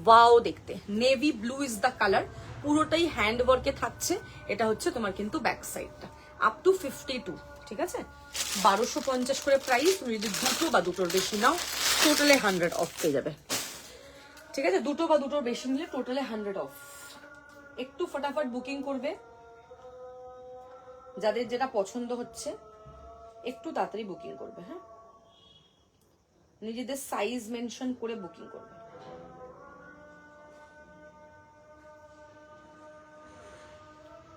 S1: ওয়াও দেখতে। Navy blue is the colour, পুরোটাই হ্যান্ড ওয়ার্কে থাকছে। এটা হচ্ছে তোমার কিন্তু ব্যাক সাইডটা, আপ টু 52, ঠিক আছে। 1250 করে প্রাইস। তুমি যদি দুটো বা দুটোর বেশি নাও টোটালে 100 অফ পেয়ে যাবে, ঠিক আছে। দুটো বা দুটোর বেশি নিলে টোটালে 100 অফ। একটু ফটাফট বুকিং করবে, যাদের যেটা পছন্দ হচ্ছে একটু তাড়াতাড়ি বুকিং করবে। হ্যাঁ, নিজেদের সাইজ মেনশন করে বুকিং করবে।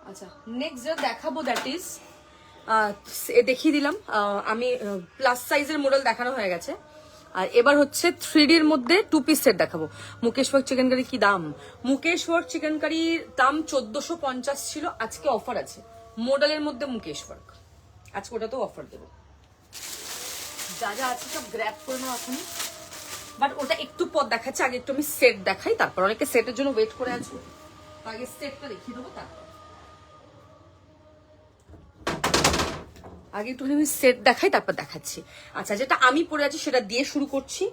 S1: আচ্ছা, নেক্সট যেটা দেখাবো দ্যাট ইজ, দেখিয়ে দিলাম আমি, প্লাস সাইজের মডেল দেখানো হয়ে গেছে। আর এবার হচ্ছে 3Dর মধ্যে 2 পিস সেট দেখাবো। মুকেশ ওয়ার্ক চিকেন কারি কি দাম? মুকেশ ওয়ার্ক চিকেন কারির দাম 1450 ছিল, আজকে অফার আছে। মডেলের মধ্যে মুকেশ ওয়ার্ক, আজকে ওটাতেও অফার দেবো। যা যা আছে সব গ্র্যাব করে নাও এখন, বাট ওটা একটু পর দেখাচ্ছে। আগে একটু আমি সেট দেখাই, তারপর অনেকে সেটের জন্য ওয়েট করে আছো, আগে সেটটা দেখিয়ে দেবো তারপর। আগে একটুখানি আমি সেট দেখাই, তারপর দেখাচ্ছি। আচ্ছা, যেটা আমি পরে আছি সেটা দিয়ে শুরু করছি।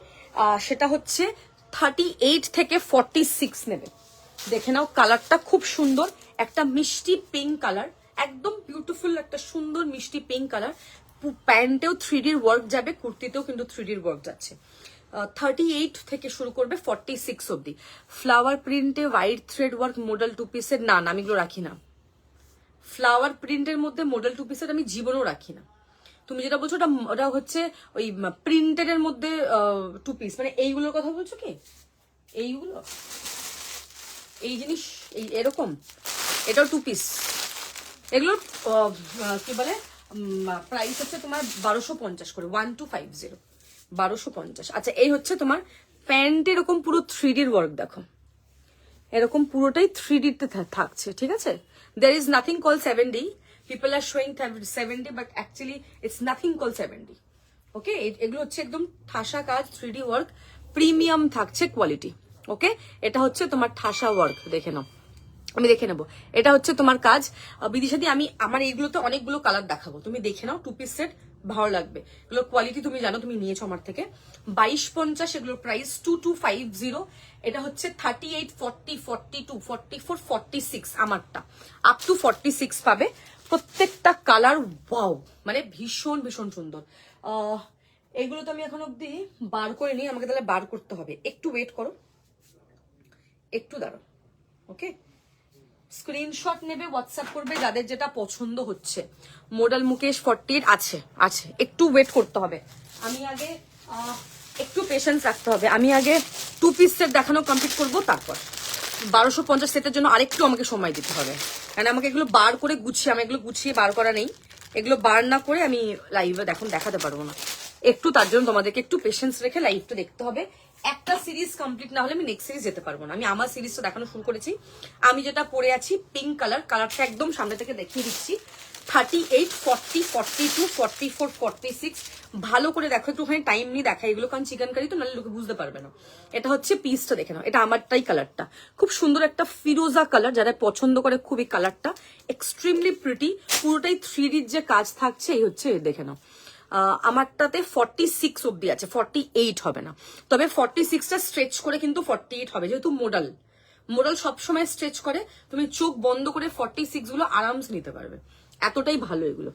S1: সেটা হচ্ছে 38 থেকে 46 নেবে। দেখে নাও, কালারটা খুব সুন্দর, একটা মিষ্টি পিঙ্ক কালার, একদম বিউটিফুল একটা সুন্দর মিষ্টি পিঙ্ক কালার। প্যান্টেও 3D ওয়ার্ক যাবে, কুর্তিতেও কিন্তু 3D ওয়ার্ক যাচ্ছে। 38 থেকে শুরু করবে 46 অব্দি। ফ্লাওয়ার প্রিন্টে হোয়াইট থ্রেড ওয়ার্ক মডেল 2 পিসের, না আমি এগুলো রাখি না। ফ্লাওয়ার প্রিন্টের মধ্যে মডেল 2 পিসের আমি জীবনেও রাখি না। তুমি যেটা বলছো ওটা হচ্ছে ওই প্রিন্টেড এর মধ্যে 2 পিস, মানে এইগুলোর কথা বলছো কি? এইগুলো, এই জিনিস এরকম, এটাও 2 পিস। এগুলোর কি বলে প্রাইস হচ্ছে তোমার 1250 করে, 1250, 1250। আচ্ছা, এই হচ্ছে তোমার প্যান্ট, এরকম পুরো 3D ওয়ার্ক দেখো, এরকম পুরোটাই 3D তে থাকছে, ঠিক আছে? There is nothing called 7D. People are showing 7D, but actually it's nothing called 7D. ওকে, এগুলো হচ্ছে একদম ঠাসা কাজ, 3D ওয়ার্ক, প্রিমিয়াম থাকছে কোয়ালিটি। ওকে, এটা হচ্ছে তোমার ঠাসা ওয়ার্ক, দেখে নাও, আমি দেখে নেবো। এটা হচ্ছে তোমার কাজ বিদিশাদি। আমি আমার এইগুলোতে অনেকগুলো কালার দেখাবো, তুমি দেখে নাও। 2 পিস সেট ভালো লাগবে, এগুলোর কোয়ালিটি তুমি জানো, তুমি নিয়েছো আমার থেকে। 2250 এগুলোর প্রাইস, 2250। এটা হচ্ছে 38, 40, 42, 44, 46 আমারটা, আপ টু 46 পাবে। প্রত্যেকটা কালার ওয়াও, মানে ভীষণ ভীষণ সুন্দর। এইগুলো তো আমি এখন অব্দি বার করে নিই, আমাকে তাহলে বার করতে হবে, একটু ওয়েট করো, একটু দাঁড়াও। ওকে, স্ক্রিনশট নেবে, হোয়াটসঅ্যাপ করবে যাদের যেটা পছন্দ হচ্ছে। মডেল মুকেশ 48 আছে, আছে, একটু ওয়েট করতে হবে। আমি আগে একটু পেশেন্স রাখতে হবে। আমি আগে 2 পিস সেট দেখানো কমপ্লিট করবো, তারপর 1250 সেটের জন্য আরেকটু আমাকে সময় দিতে হবে, কারণ আমাকে এগুলো বার করে গুছিয়ে, আমি এগুলো গুছিয়ে বার করা নেই, এগুলো বার না করে আমি লাইভে এখন দেখাতে পারবো না। একটু তার জন্য তোমাদেরকে একটু পেশেন্স রেখে লাইভটা দেখতে হবে। একটা সিরিজ কমপ্লিট না হলে আমি নেক্সট সিরিজ যেতে পারবো না। আমি আমার সিরিজটা দেখানো শুরু করেছি। আমি যেটা পরে আছি পিঙ্ক কালার, কালারটা একদম সামনে থেকে দেখিয়ে দিচ্ছি। 38, 40, 42, 44, 46, ভালো করে দেখো, একটুখানি টাইম নিয়ে দেখা এগুলো, কারণ চিকেন কারি তো, নাহলে লোকে বুঝতে পারবে না। এটা হচ্ছে পিসটা, দেখে নাও, এটা আমারটাই কালারটা, খুব সুন্দর একটা ফিরোজা কালার, যারা পছন্দ করে খুবই কালারটা, এক্সট্রিমলি প্রিটি, পুরোটাই 3D যে কাজ থাকছে, এই হচ্ছে, দেখে নাও। আমারটাতে 46 অব্দি আছে, 48 হবে না, তবে 46টা স্ট্রেচ করে কিন্তু 48 হবে, যেহেতু মোডাল সবসময় স্ট্রেচ করে, তুমি চোখ বন্ধ করে 46 গুলো আরামসে নিতে পারবে, এতটাই ভালো এগুলো।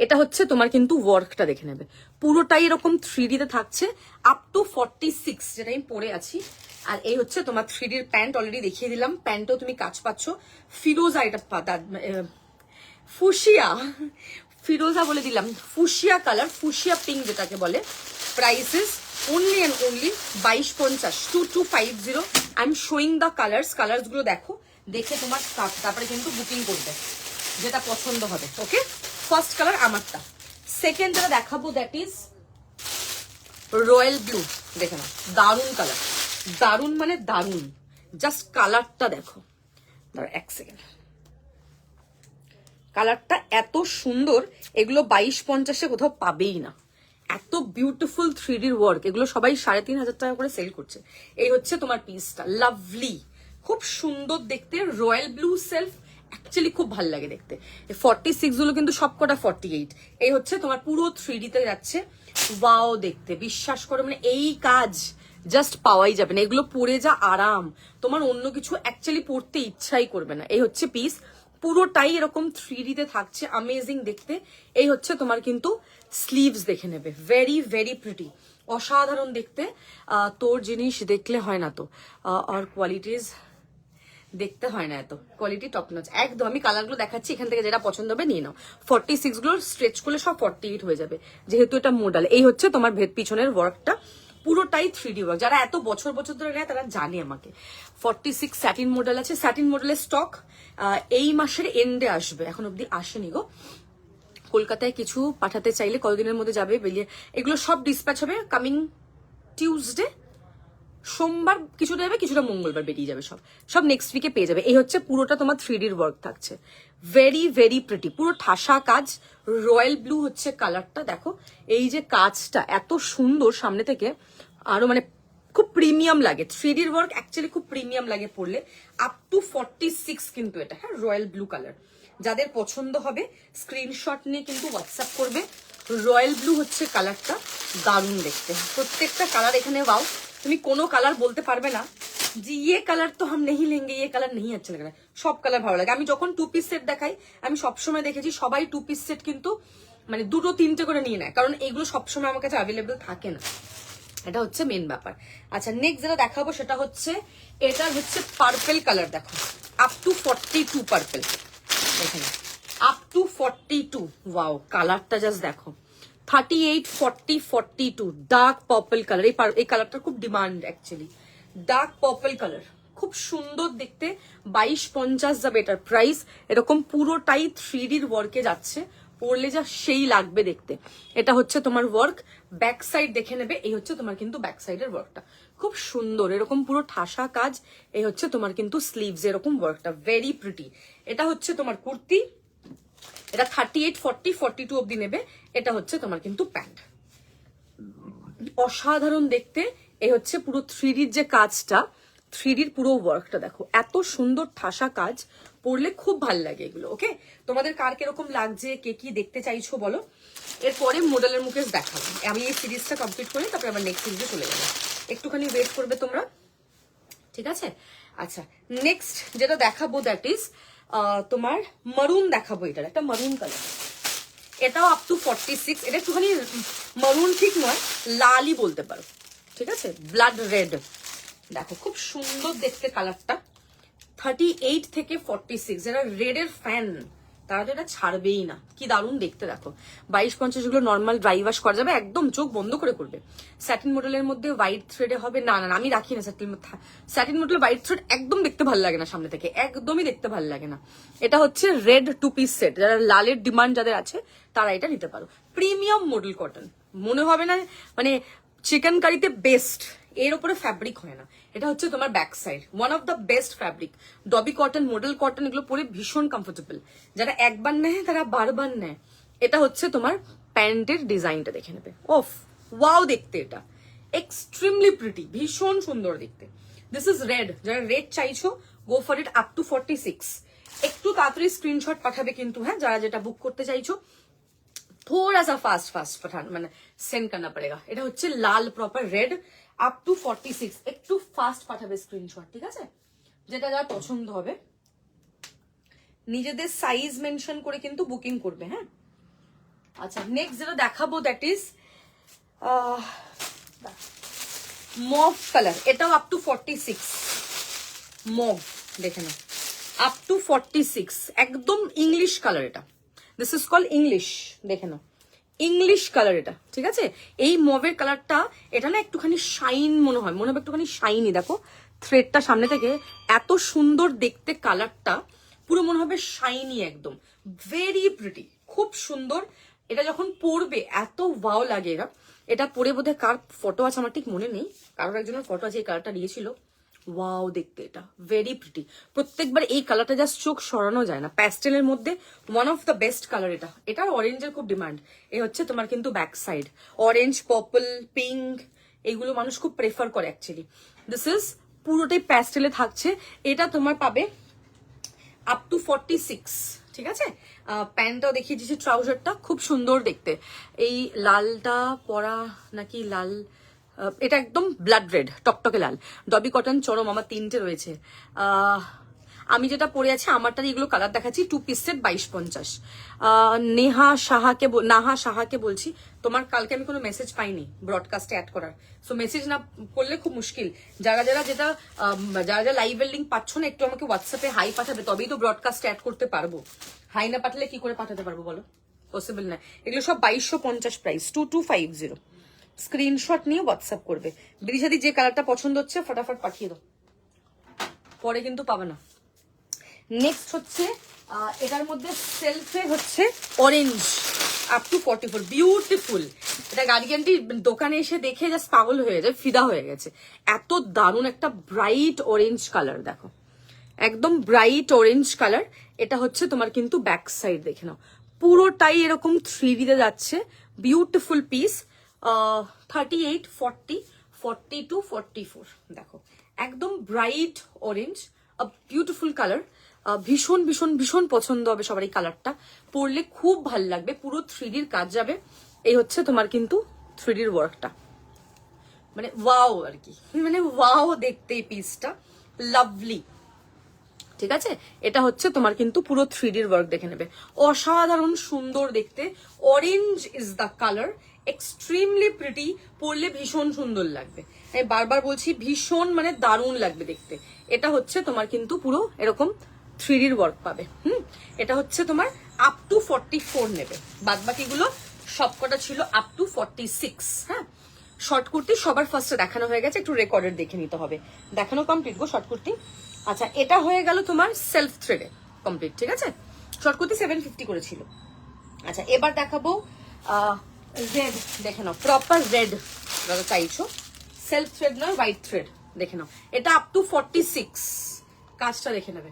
S1: এটা হচ্ছে তোমার কিন্তু ওয়ার্কটা দেখে নেবে, পুরোটাই এরকম 3D তে থাকছে, আপ টু 46, যেটা আমি পরে আছি। আর এই হচ্ছে তোমার 3D প্যান্ট, অলরেডি দেখিয়ে দিলাম, প্যান্টও তুমি কাজ পাচ্ছ। ফিরোজা, এটা ফুশিয়া, ফিরোজা বলে দিলাম, ফুশিয়া কালার, ফুশিয়া পিঙ্ক যেটাকে বলে। Prices only and only 2250, 2250। I am showing the colours গুলো দেখো, দেখে তোমার তারপরে কিন্তু বুকিং করবে যেটা পছন্দ হবে। ওকে, ফার্স্ট কালার আমারটা। সেকেন্ড যেটা দেখাবো, দ্যাট ইজ রয়্যাল ব্লু, দেখে নাও, দারুন কালার, দারুন মানে দারুন, জাস্ট কালারটা দেখো, দাঁড়া এক সেকেন্ড, কালারটা এত সুন্দর, এগুলো 2250-এ কোথাও পাবেই না, এত বিউটিফুল 3D ওয়ার্ক, এগুলো সবাই 3500 টাকা করে সেল করছে। এই হচ্ছে তোমার পিসটা, লাভলি, খুব সুন্দর দেখতে, রয়্যাল ব্লু সেলফ, অ্যাকচুয়ালি খুব ভালো লাগে দেখতে। 46 গুলো কিন্তু সবকটা 48। এই হচ্ছে তোমার পুরো 3D তে যাচ্ছে, ওয়াও দেখতে, বিশ্বাস করো, মানে এই কাজ জাস্ট পাওয়াই যাবে না, এগুলো পরে যা আরাম, তোমার অন্য কিছু অ্যাকচুয়ালি পরতে ইচ্ছাই করবে না। এই হচ্ছে পিস, পুরোটাই এরকম 3D তে থাকছে, অ্যামেজিং দেখতে। এই হচ্ছে তোমার কিন্তু স্লিভস, দেখে নেবে, ভেরি ভেরি প্রিটি, অসাধারণ দেখতে। তোর জিনিস দেখলে হয় না তো, আর কোয়ালিটিজ দেখতে হয় না, এত কোয়ালিটি টপ নচ একদম। আমি কালারগুলো দেখাচ্ছি, এখান থেকে যেটা পছন্দ হবে নিয়ে নাও। 46 গুলো স্ট্রেচ করলে সব 48 হয়ে যাবে, যেহেতু এটা মডেল। এই হচ্ছে তোমার পিছনের ওয়ার্কটা, পুরোটাই 3D ওয়ার্ক, যারা এত বছর বছর ধরে নেয় তারা জানে আমাকে। 46 স্যাটিন মডেল আছে, স্যাটিন মডেলের স্টক এই মাসের এন্ডে আসবে, এখন অব্দি আসেনি গো। কলকাতায় কিছু পাঠাতে চাইলে কতদিনের মধ্যে যাবে বেরিয়ে, এগুলো সব ডিসপ্যাচ হবে কামিং টিউসডে, সোমবার কিছুটা যাবে, কিছুটা মঙ্গলবার বেরিয়ে যাবে, সব নেক্সট উইকে পেয়ে যাবে। এই হচ্ছে পুরোটা তোমার 3D ওয়ার্ক থাকছে, ভেরি ভেরি প্রিটি, পুরো ঠাসা কাজ, রয়্যাল ব্লু হচ্ছে কালারটা, দেখো এই যে কাজটা এত সুন্দর সামনে থেকে, আরো মানে খুব প্রিমিয়াম লাগে, 3D ওয়ার্ক অ্যাকচুয়ালি খুব প্রিমিয়াম লাগে পরলে। আপ টু 46 কিন্তু এটা, হ্যাঁ, রয়্যাল ব্লু কালার, যাদের পছন্দ হবে স্ক্রিনশট নিয়ে কিন্তু হোয়াটসঅ্যাপ করবে। রয়্যাল ব্লু হচ্ছে কালারটা, দারুণ দেখতে। প্রত্যেকটা কালার এখানে ওয়াও, তুমি কোনো কালার বলতে পারবে না যে ইয়ে কালার তো হাম নেই লেঙ্গে, ইয়ে কালার নেই আচ্ছা লাগে না। সব কালার ভালো লাগে। আমি যখন 2 পিস সেট দেখাই, আমি সবসময় দেখেছি সবাই 2 পিস সেট কিন্তু মানে 2-3টে করে নিয়ে নেয়, কারণ এইগুলো সবসময় আমার কাছে অ্যাভেলেবেল থাকে না। এটা হচ্ছে মেন ব্যাপার। আচ্ছা নেক্সট যেটা দেখাবো সেটা হচ্ছে, এটা হচ্ছে পার্পেল কালার। দেখো আপ টু 42 পার্পেল, দেখেন আপ টু 42। ওয়াও কালারটা জাস্ট দেখো, 38, 40, 42 ডার্ক পার্পল কালার। এই কালারটা খুব demand actually, dark purple colour, খুব সুন্দর দেখতে। 2250 যাবে এটার প্রাইস। এরকম পুরোটাই 3Dর ওয়ার্কে যাচ্ছে, পরলে যা সেই লাগবে দেখতে। এটা হচ্ছে তোমার ওয়ার্ক, ব্যাক সাইড দেখে নেবে। এই হচ্ছে তোমার কিন্তু ব্যাক সাইডের ওয়ার্কটা, খুব সুন্দর এরকম পুরো ঠাসা কাজ। এই হচ্ছে তোমার কিন্তু স্লিভস এরকম ওয়ার্কটা, ভেরি প্রিটি। এটা হচ্ছে তোমার কুর্তি, এটা 38, 40, 42 অব্দি নেবে। এটা হচ্ছে তোমার কিন্তু প্যান্ট, অসাধারণ দেখতে। এই হচ্ছে পুরো 3Dর যে কাজটা, 3Dর পুরো ওয়ার্কটা দেখো, এত সুন্দর ঠাসা কাজ, পরলে খুব ভাল লাগে এগুলো। ওকে, তোমাদের কার কিরকম লাগছে, কে কি দেখতে চাইছো বলো। এরপরে মডেলের মুকেশ দেখাবো। আমি এই সিরিজটা কমপ্লিট করি, তারপরে আবার নেক্সট সিরিজে চলে যাবো। একটুখানি ওয়েট করবে তোমরা, ঠিক আছে। আচ্ছা নেক্সট যেটা দেখাবো দ্যাট ইজ তোমার মারুন দেখাবো। এটার একটা মারুন কালার, এটাও আপ টু 46। এটা একটুখানি মারুন ঠিক নয়, লালই বলতে পারো, ঠিক আছে, ব্লাড রেড। দেখো খুব সুন্দর দেখতে কালারটা। 38 থেকে 46, যারা রেডের ফ্যান তারা তো এটা ছাড়বেই না। কি দারুণ দেখতে দেখো। 2250 গুলো নর্মাল ড্রাই ওয়াশ করা যাবে, একদম চোখ বন্ধ করে করবে। স্যাটিন মডেলের মধ্যে হোয়াইট থ্রেডে হবে, না না আমি রাখি না স্যাটিন মডেলের হোয়াইট থ্রেড একদম দেখতে ভালো লাগে না, সামনে থেকে একদমই দেখতে ভালো লাগে না। এটা হচ্ছে রেড 2 পিস সেট, যারা লালের ডিমান্ড যাদের আছে তারা এটা নিতে পারো। প্রিমিয়াম মডেল কটন, মনে হবে না মানে চিকেন কারিতে বেস্ট, এর উপরে ফ্যাব্রিক হয় না। এটা হচ্ছে তোমার back side, one of the best fabric. Dobby cotton, model cotton, এগুলো পরে ভীষণ কমফোর্টেবল। যারা একবার নেয় তারা বারবার নেয়। এটা হচ্ছে তোমার প্যান্টের ডিজাইনটা দেখে নেবে, ওফ ওয়াও দেখতে, এটা এক্সট্রিমলি প্রিটি, ভীষণ সুন্দর দেখতে। দিস ইজ রেড, যারা রেড চাইছো go for it, up to 46। একটু তাড়াতাড়ি স্ক্রিনশট পাঠাবে কিন্তু, হ্যাঁ, যারা যেটা বুক করতে চাইছো थोड़ा सा फास्ट पठान মানে সেন্ড करना पड़ेगा। এটা হচ্ছে লাল প্রপার রেড, আপ টু 46। একটু ফাস্ট পাঠাবে স্ক্রিনশট, ঠিক আছে, যেটা যার পছন্দ হবে। নিজেদের সাইজ মেনশন করে কিন্তু বুকিং করবে, হ্যাঁ। আচ্ছা নেক্সট যেটা দেখাবো দ্যাট ইজ মভ কালার। এটাও আপ টু 46, মভ দেখে নাও, আপ টু 46, একদম ইংলিশ কালার। এটা দিস ইজ কল ইংলিশ, দেখে নাও ইংলিশ কালার এটা, ঠিক আছে। এই মভের কালারটা, এটা না একটুখানি শাইন মনে হবে একটুখানি শাইনি। দেখো থ্রেডটা সামনে থেকে এত সুন্দর দেখতে, কালারটা পুরো মনে হবে শাইনি একদম, ভেরি প্রিটি, খুব সুন্দর। এটা যখন পরবে এত ওয়াও লাগে। এটা পরে বোধহয় কার ফটো আছে আমার ঠিক মনে নেই, কারোর একজনের ফটো আছে এই কালারটা দিয়েছিল। ওয়াও দেখতে, এটা ভেরি প্রিটি। প্রত্যেকবার এই কালারটা জাস্ট চোখ সরানো যায় না। প্যাস্টেলের মধ্যে one of the best colour এটা। এটার অরেঞ্জের খুব ডিমান্ড। এই হচ্ছে তোমার কিন্তু back side, orange, purple, pink, এইগুলো মানুষ খুব প্রেফার করে অ্যাকচুয়ালি। দিস ইজ পুরোটাই প্যাস্টেলে থাকছে। এটা তোমার পাবে আপ টু 46, ঠিক আছে। প্যান্টটাও দেখিয়ে দিচ্ছি, ট্রাউজারটা খুব সুন্দর দেখতে। এই লালটা পরা নাকি লাল, এটা একদম ব্লাড রেড, টকটকে লাল। ডবি কটন, চরম, আমার 3টে রয়েছে। আমি যেটা পরে আছি আমারটার এগুলো কালার দেখাচ্ছি। 2 পিস সেট 2250। নাহা সাহাকে বলছি, তোমার কালকে আমি কোনো মেসেজ পাইনি ব্রডকাস্টে অ্যাড করার, সো মেসেজ না করলে খুব মুশকিল। যারা লাইভের লিঙ্ক পাচ্ছ না, একটু আমাকে হোয়াটসঅ্যাপে হাই পাঠাবে, তবেই তো ব্রডকাস্টে অ্যাড করতে পারবো। হাই না পাঠালে কি করে পাঠাতে পারবো বলো, পসিবল না। এগুলো সব 2250 প্রাইস, 2250। স্ক্রিনশট নিয়ে হোয়াটসঅ্যাপ করবে। বিদিশাদি যে কালারটা পছন্দ হচ্ছে ফটাফট পাঠিয়ে দাও, পরে কিন্তু পাবে না। নেক্সট হচ্ছে এটার মধ্যে সেলফে হচ্ছে অরেঞ্জ, আপ টু 44, বিউটিফুল। এটা গার্ডিয়ানটি দোকানে এসে দেখে জাস্ট পাগল হয়ে যায়, ফিদা হয়ে গেছে। এত দারুণ একটা ব্রাইট অরেঞ্জ কালার, দেখো একদম ব্রাইট অরেঞ্জ কালার। এটা হচ্ছে তোমার কিন্তু ব্যাক সাইড, দেখে নাও পুরোটাই এরকম 3D তে যাচ্ছে, বিউটিফুল পিস। 38, 40, 42, 44, দেখো একদম ব্রাইট অরেঞ্জ, বিউটিফুল কালার। ভীষণ ভীষণ ভীষণ পছন্দ হবে সবার এই কালারটা, পরলে খুব ভাল লাগবে, পুরো 3Dর কাজ যাবে। এই হচ্ছে তোমার কিন্তু 3Dর ওয়ার্কটা, মানে ওয়াও আর কি, মানে ওয়াও দেখতে এই পিসটা, লাভলি। ঠিক আছে, এটা হচ্ছে তোমার কিন্তু পুরো 3Dর ওয়ার্ক, দেখে নেবে, অসাধারণ সুন্দর দেখতে। Orange is the colour, extremely pretty, পরলে ভীষণ সুন্দর লাগবে। আমি বারবার বলছি ভীষণ মানে দারুণ লাগবে দেখতে। এটা হচ্ছে তোমার কিন্তু পুরো এরকম 3Dর ওয়ার্ক পাবে। এটা হচ্ছে তোমার আপ টু 44 নেবে, বাদ বাকিগুলো সবকটা ছিল আপ টু 46। হ্যাঁ, শর্ট কুর্তি সবার ফার্স্টে দেখানো হয়ে গেছে, একটু রেকর্ডেড দেখে নিতে হবে। দেখানো কমপ্লিট গো শর্ট কুর্তি। আচ্ছা, এটা হয়ে গেল তোমার সেলফ থ্রেডে কমপ্লিট। ঠিক আছে, শর্ট কুর্তি 750 করেছিল। আচ্ছা, এবার দেখাবো রেড, দেখে নাও, প্রপার রেড যারা চাইছো, সেলফ থ্রেড নয়, হোয়াইট থ্রেড, দেখে নাও। এটা আপ টু 46, কাজটা দেখে নেবে,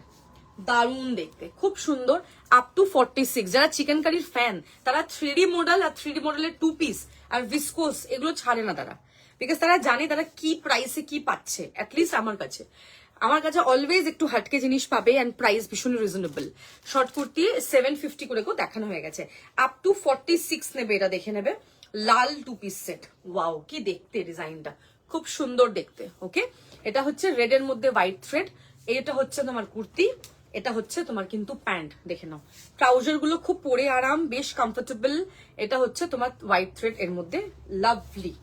S1: দারুণ দেখতে, খুব সুন্দর, আপ টু 46। যারা চিকেন কারির ফ্যান তারা 3D মডেল আর 3D মডেলের 2 পিস আর ভিসকোস এগুলো ছাড়ে না তারা, বিকজ তারা জানে তারা কি প্রাইসে কি পাচ্ছে। অ্যাটলিস্ট আমার কাছে অলওয়েজ একটু হাটকে জিনিস পাবে, অ্যান্ড প্রাইস ভীষণ রিজনেবল। শর্ট কুর্তি 750 করে দেখানো হয়ে গেছে, আপ টু 46 নেবে, এটা দেখে নেবে। লাল 2 পিস সেট, ওয়াও কি দেখতে, ডিজাইনটা খুব সুন্দর দেখতে। ওকে, এটা হচ্ছে রেড এর মধ্যে হোয়াইট থ্রেড, এটা হচ্ছে তোমার কুর্তি, এটা হচ্ছে তোমার কিন্তু প্যান্ট, দেখে নাও। ট্রাউজার গুলো খুব পরে আরাম, বেশ কমফোর্টেবল। এটা হচ্ছে তোমার হোয়াইট থ্রেড এর মধ্যে, লাভলি।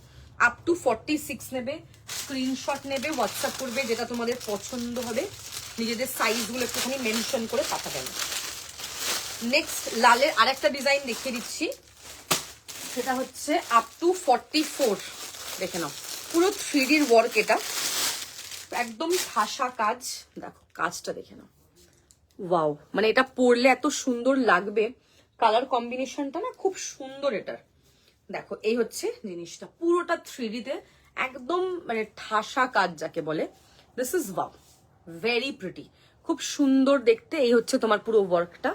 S1: আপ টু 46 নেবে, স্ক্রিনশট নেবে, হোয়াটসঅ্যাপ করবে যেটা তোমাদের পছন্দ হবে, নিজেদের সাইজ গুলো একটুখানি মেনশন করে পাঠাবেন। নেক্সট লালের আরেকটা ডিজাইন দেখিয়ে দিচ্ছি, সেটা হচ্ছে আপ টু 44, দেখে নাও, পুরো 3Dর ওয়ার্ক, এটা একদম ঠাসা কাজ, দেখো কাজটা দেখে নাও, ওয়াও, মানে এটা পরলে এত সুন্দর লাগবে, কালার কম্বিনেশনটা না খুব সুন্দর এটার। দেখো এই হচ্ছে জিনিসটা, পুরোটা 3Dতে একদম মানে ঠাসা কাজ যাকে বলে, this is wow, very pretty, খুব সুন্দর দেখতে। এই হচ্ছে তোমার পুরো ওয়ার্কটা,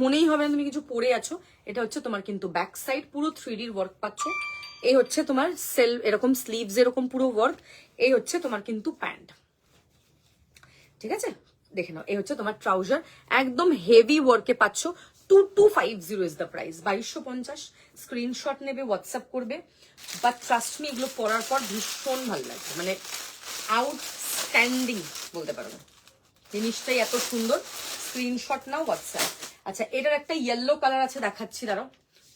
S1: মনেই হবে না তুমি কিছু পরে আছো। এটা হচ্ছে তোমার কিন্তু ব্যাক সাইড, পুরো 3Dর ওয়ার্ক পাচ্ছ। এই হচ্ছে তোমার এরকম স্লিভস এরকম পুরো ওয়ার্ক। এই হচ্ছে তোমার কিন্তু প্যান্ট, ঠিক আছে, দেখে নাও। এই হচ্ছে তোমার ট্রাউজার, একদম হেভি ওয়ার্কে পাচ্ছ। 2250 ইজ দ্য প্রাইস, 2250। স্ক্রিনশট নেবে, হোয়াটসঅ্যাপ করবে, বাট ট্রাস্ট মি এগুলো পরার পর ভীষণ ভালো লাগবে, মানে আউটস্ট্যান্ডিং বলতে পারো, জিনিসটাই এত সুন্দর। স্ক্রিনশট নাও, হোয়াটসঅ্যাপ। আচ্ছা, এটার একটা ইয়েলো কালার আছে, দেখাচ্ছি দাঁড়াও,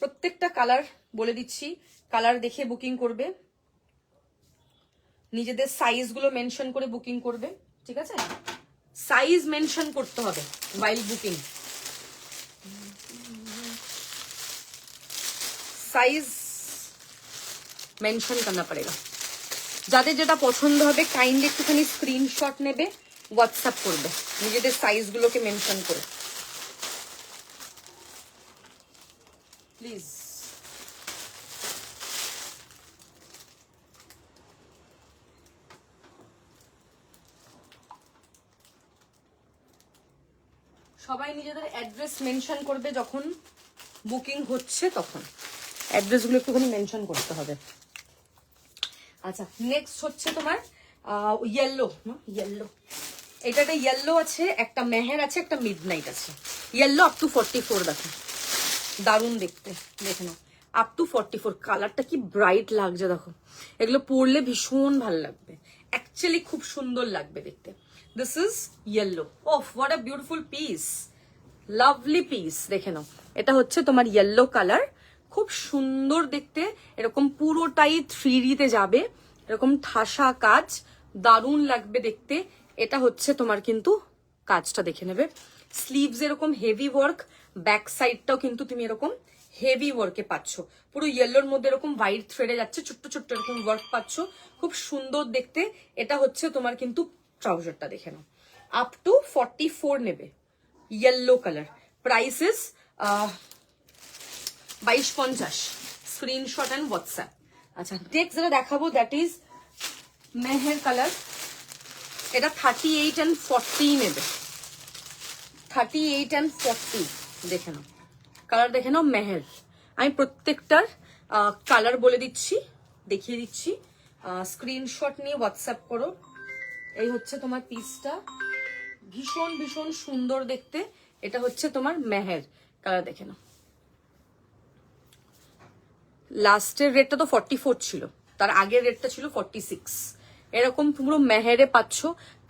S1: প্রত্যেকটা কালার বলে দিচ্ছি, কালার দেখে বুকিং করবে, নিজেদের সাইজ গুলো মেনশন করে বুকিং করবে, ঠিক আছে, साइज मेंशन करते হবে while booking, साइज मेंशन करना पड़ेगा। যাদের যেটা পছন্দ হবে কাইন্ডলি একটুখানি স্ক্রিনশট নেবে, হোয়াটসঅ্যাপ করবে নিজেদের সাইজগুলোকে মেনশন করে প্লিজ। সবাই নিজেদের অ্যাড্রেস মেনশন করবে যখন বুকিং হচ্ছে, তখন অ্যাড্রেসগুলো একটুখানি মেনশন করতে হবে। আচ্ছা, নেক্সট হচ্ছে তোমার ইয়েলো, ইয়েলো, এটাতে ইয়েলো আছে, একটা মেহের আছে, একটা মিডনাইট আছে। ইয়েলো আপ টু 44, দেখো দারুণ দেখতে, দেখে নাও, আপ টু 44। কালারটা কি ব্রাইট লাগছে দেখো, এগুলো পরলে ভীষণ ভালো লাগবে, অ্যাকচুয়ালি খুব সুন্দর লাগবে দেখতে। This is yellow, of what a beautiful piece, lovely piece, দেখে নাও। এটা হচ্ছে তোমার ইয়েলো কালার, খুব সুন্দর দেখতে, এরকম পুরোটাই 3Dতে যাবে, এরকম ঠাসা কাজ, দারুণ লাগবে দেখতে। এটা হচ্ছে তোমার কিন্তু কাজটা দেখে নেবে, স্লিভস এরকম হেভি ওয়ার্ক, ব্যাক সাইডটাও কিন্তু তুমি এরকম হেভি ওয়ার্কে পাচ্ছ, পুরো ইয়েলোর মধ্যে এরকম হোয়াইট থ্রেডে যাচ্ছে, ছোট্ট ছোট্ট এরকম ওয়ার্ক পাচ্ছ, খুব সুন্দর দেখতে। এটা হচ্ছে তোমার কিন্তু ট্রাউজারটা দেখে নাও, আপ টু 44 নেবে, yellow colour, price is 2250, screenshot and WhatsApp. अच्छा, नेक्स्ट जरा देखाबो, दैट इज मेहर कलर, এটা 38 and 40 নেবে, 38 and 40 দেখে নাও, কালার দেখে নাও মেহের। আমি প্রত্যেকটার কালার বলে দিচ্ছি, দেখিয়ে দিচ্ছি, স্ক্রিনশট নিয়ে হোয়াটসঅ্যাপ করো। এই হচ্ছে তোমার পিসটা, ভীষণ ভীষণ সুন্দর দেখতে। এটা হচ্ছে তোমার মেহের কালার, দেখে নাও। লাস্টের রেটটা তো 44 ছিল, তার আগের রেটটা ছিল 46। এরকম পুরো মেহেরে পাচ্ছ,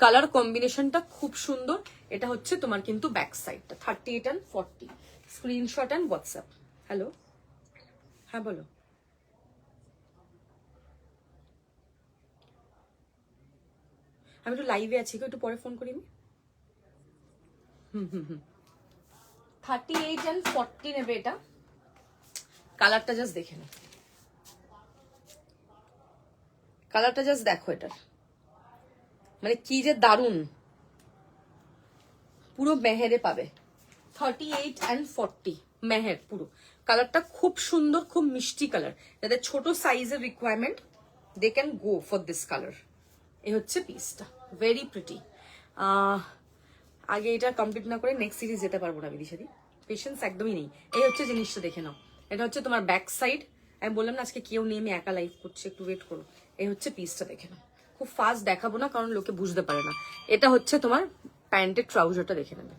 S1: কালার কম্বিনেশনটা খুব সুন্দর। এটা হচ্ছে তোমার কিন্তু ব্যাক সাইডটা 38 and 40। Screenshot and WhatsApp. Hello, হ্যাঁ বলো। আমি একটু লাইভে আছি, একটু পরে ফোন করি আমি। 38 and 40 নেবে এটা। কালারটা জাস্ট দেখে নাও, কালারটা জাস্ট দেখো এটার, মানে কি যে দারুন, পুরো মেহেরে পাবে। 38 and 40 মেহের পুরো। কালারটা খুব সুন্দর, খুব মিষ্টি কালার। যাদের ছোট সাইজের requirement, they can go for this colour. এই হচ্ছে পিসটা, ভেরি প্রিটি। আগে এটা কমপ্লিট না করে নেক্সট সিরিজ যেতে পারবো না বিদিশাদি, পেশেন্স একদমই নেই। এই হচ্ছে জিনিসটা, দেখে নাও। এটা হচ্ছে তোমার ব্যাক সাইড। আমি বললাম না আজকে কেউ নেই, আমি একা লাইভ করছি, একটু ওয়েট করো। এই হচ্ছে পিসটা, দেখে নাও। খুব ফাস্ট দেখাবো না, কারণ লোকে বুঝতে পারে না। এটা হচ্ছে তোমার প্যান্টের ট্রাউজারটা, দেখে নেবে,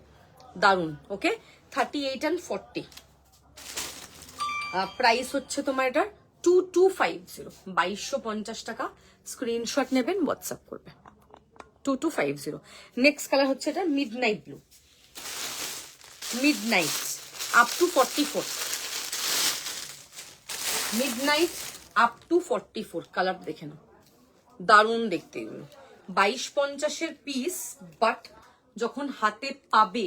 S1: দারুন। ওকে, 38 and 40। প্রাইস হচ্ছে তোমার এটা 2250, 2250 টাকা। স্ক্রিনশট নেবেন, হোয়াটসঅ্যাপ করবে। 2250। নেক্সট কালার হচ্ছে এটা midnight blue, midnight up to 44। Midnight up to 44 colour, দেখে নাও, দারুণ দেখতে এগুলো। 2250-এর পিস, বাট যখন হাতে পাবে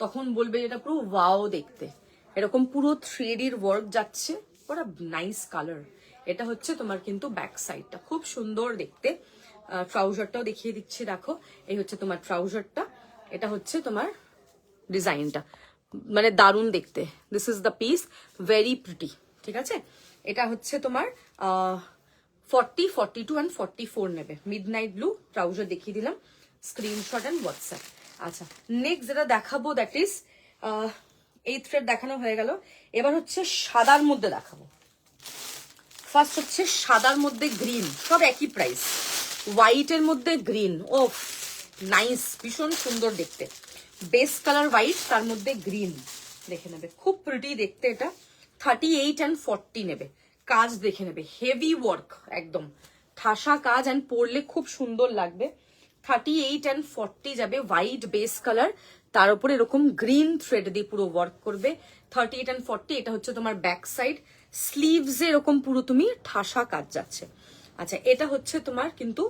S1: তখন বলবে এটা পুরো ওয়াও দেখতে। এরকম পুরো 3Dর ওয়ার্ক যাচ্ছে, পুরো নাইস কালার। এটা হচ্ছে তোমার কিন্তু ব্যাক সাইডটা, খুব সুন্দর দেখতে। ট্রাউজারটাও দেখিয়ে দিচ্ছি, দেখো। এই হচ্ছে তোমার ট্রাউজারটা, এটা হচ্ছে তোমার ডিজাইনটা, মানে দারুণ দেখতে। This is the piece, very pretty. ঠিক আছে, এটা হচ্ছে তোমার 40, 42 and 44 নেবে। মিডনাইট ব্লু, ট্রাউজার দেখিয়ে দিলাম, স্ক্রিনশট অ্যান্ড হোয়াটসঅ্যাপ। আচ্ছা, নেক্সট যেটা দেখাবো দ্যাট ইজ, এই থ্রেড দেখানো হয়ে গেল। এবার হচ্ছে সাদার মধ্যে দেখাবো। ফার্স্ট হচ্ছে সাদার মধ্যে গ্রিন, সব একই প্রাইস। হোয়াইটের মধ্যে গ্রিন, ও নাইস, ভীষণ সুন্দর দেখতে। বেস কালার হোয়াইট, তার মধ্যে গ্রিন, দেখে নেবে, খুব প্রিটি দেখতে। এটা 38 and 40 নেবে। কাজ দেখে নেবে, হেভি ওয়ার্ক, একদম ঠাসা কাজ, অ্যান্ড পরলে খুব সুন্দর লাগবে। 38 and 40 যাবে। হোয়াইট বেস কালার, তার উপরে এরকম গ্রিন থ্রেড দিয়ে পুরো ওয়ার্ক করবে। 38 and 40। এটা হচ্ছে তোমার ব্যাক সাইড, স্লিভসে এরকম পুরো তুমি ঠাসা কাজ যাচ্ছে। আচ্ছা, এটা হচ্ছে তোমার কিন্তু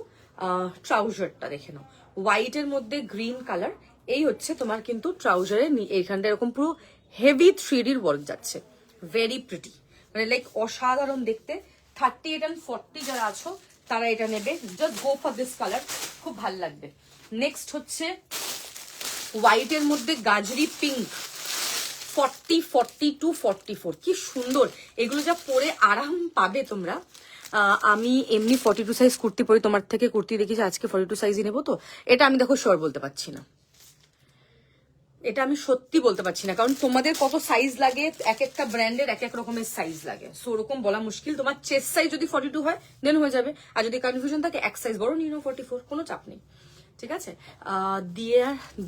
S1: ট্রাউজারটা, দেখে নাও, হোয়াইটের মধ্যে গ্রিন কালার। এই হচ্ছে তোমার কিন্তু ট্রাউজারের এইখানটা এরকম পুরো হেভি 3Dর ওয়ার্ক যাচ্ছে, ভেরি প্রিটি, মানে লাইক অসাধারণ দেখতে। 38 and 40 যারা আছো তারা এটা নেবে, just go for this colour, খুব ভাল লাগবে। নেক্সট হচ্ছে হোয়াইটের মধ্যে গাজরি পিঙ্ক, 40, 42, 44। কি সুন্দর এগুলো, যা পরে আরাম পাবে তোমরা। আমি এমনি 42 সাইজ কুর্তি পরি, তোমার থেকে কুর্তি দেখেছি, আজকে 42 সাইজই নেবো। তো এটা আমি দেখো শিওর বলতে পারছি না, এটা আমি সত্যি বলতে পারছি না, কারণ তোমাদের কত সাইজ লাগে, এক একটা ব্র্যান্ডের এক এক রকমের সাইজ লাগে, সো ওরকম বলা মুশকিল। তোমার চেস্ট সাইজ যদি 42 হয় দেন হয়ে যাবে, আর যদি কনফিউশন থাকে এক সাইজ বড় নিয়ে নাও 44, কোনো চাপ নেই। ঠিক আছে,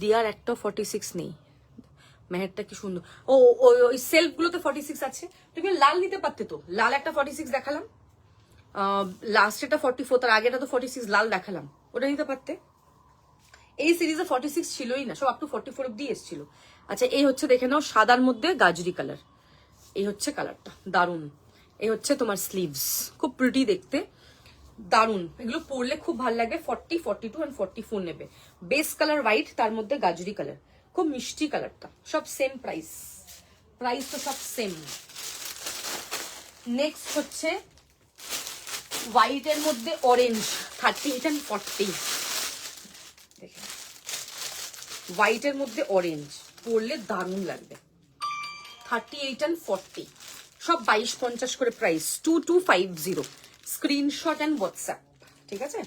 S1: দিয়ার একটা 46 নেই। মেহেরটা কি সুন্দর, ও ওই সেলফ গুলোতে 46 আছে। তুমি লাল নিতে পারতে তো, লাল একটা 46 দেখালাম, লাস্ট এটা 44, তার আগেটা তো 46 লাল দেখালাম, ওটা নিতে পারতে। এই সিরিজে 46 ছিলই না, সব আপ টু 44 অব্দি এসেছিল। আচ্ছা, এই হচ্ছে দেখে নাও সাদার মধ্যে গাজরি কালার, এই হচ্ছে কালারটা, দারুন। এই হচ্ছে তোমার স্লিভস, খুব প্রিটি দেখতে, দারুন। এগুলো পরলে খুব ভালো লাগবে। 40, 42 and 44 নেবে। বেস কালার হোয়াইট, তার মধ্যে গাজরি কালার, খুব মিষ্টি কালারটা। সব সেম প্রাইস, প্রাইস তো সব সেম। নেক্সট হচ্ছে হোয়াইটের মধ্যে অরেঞ্জ, 38 and 40। হোয়াইটের মধ্যে অরেঞ্জ পরলে দারুণ লাগবে। 38 and 40, সব 2250 করে প্রাইস, 2250। Screenshot and WhatsApp. ঠিক আছে,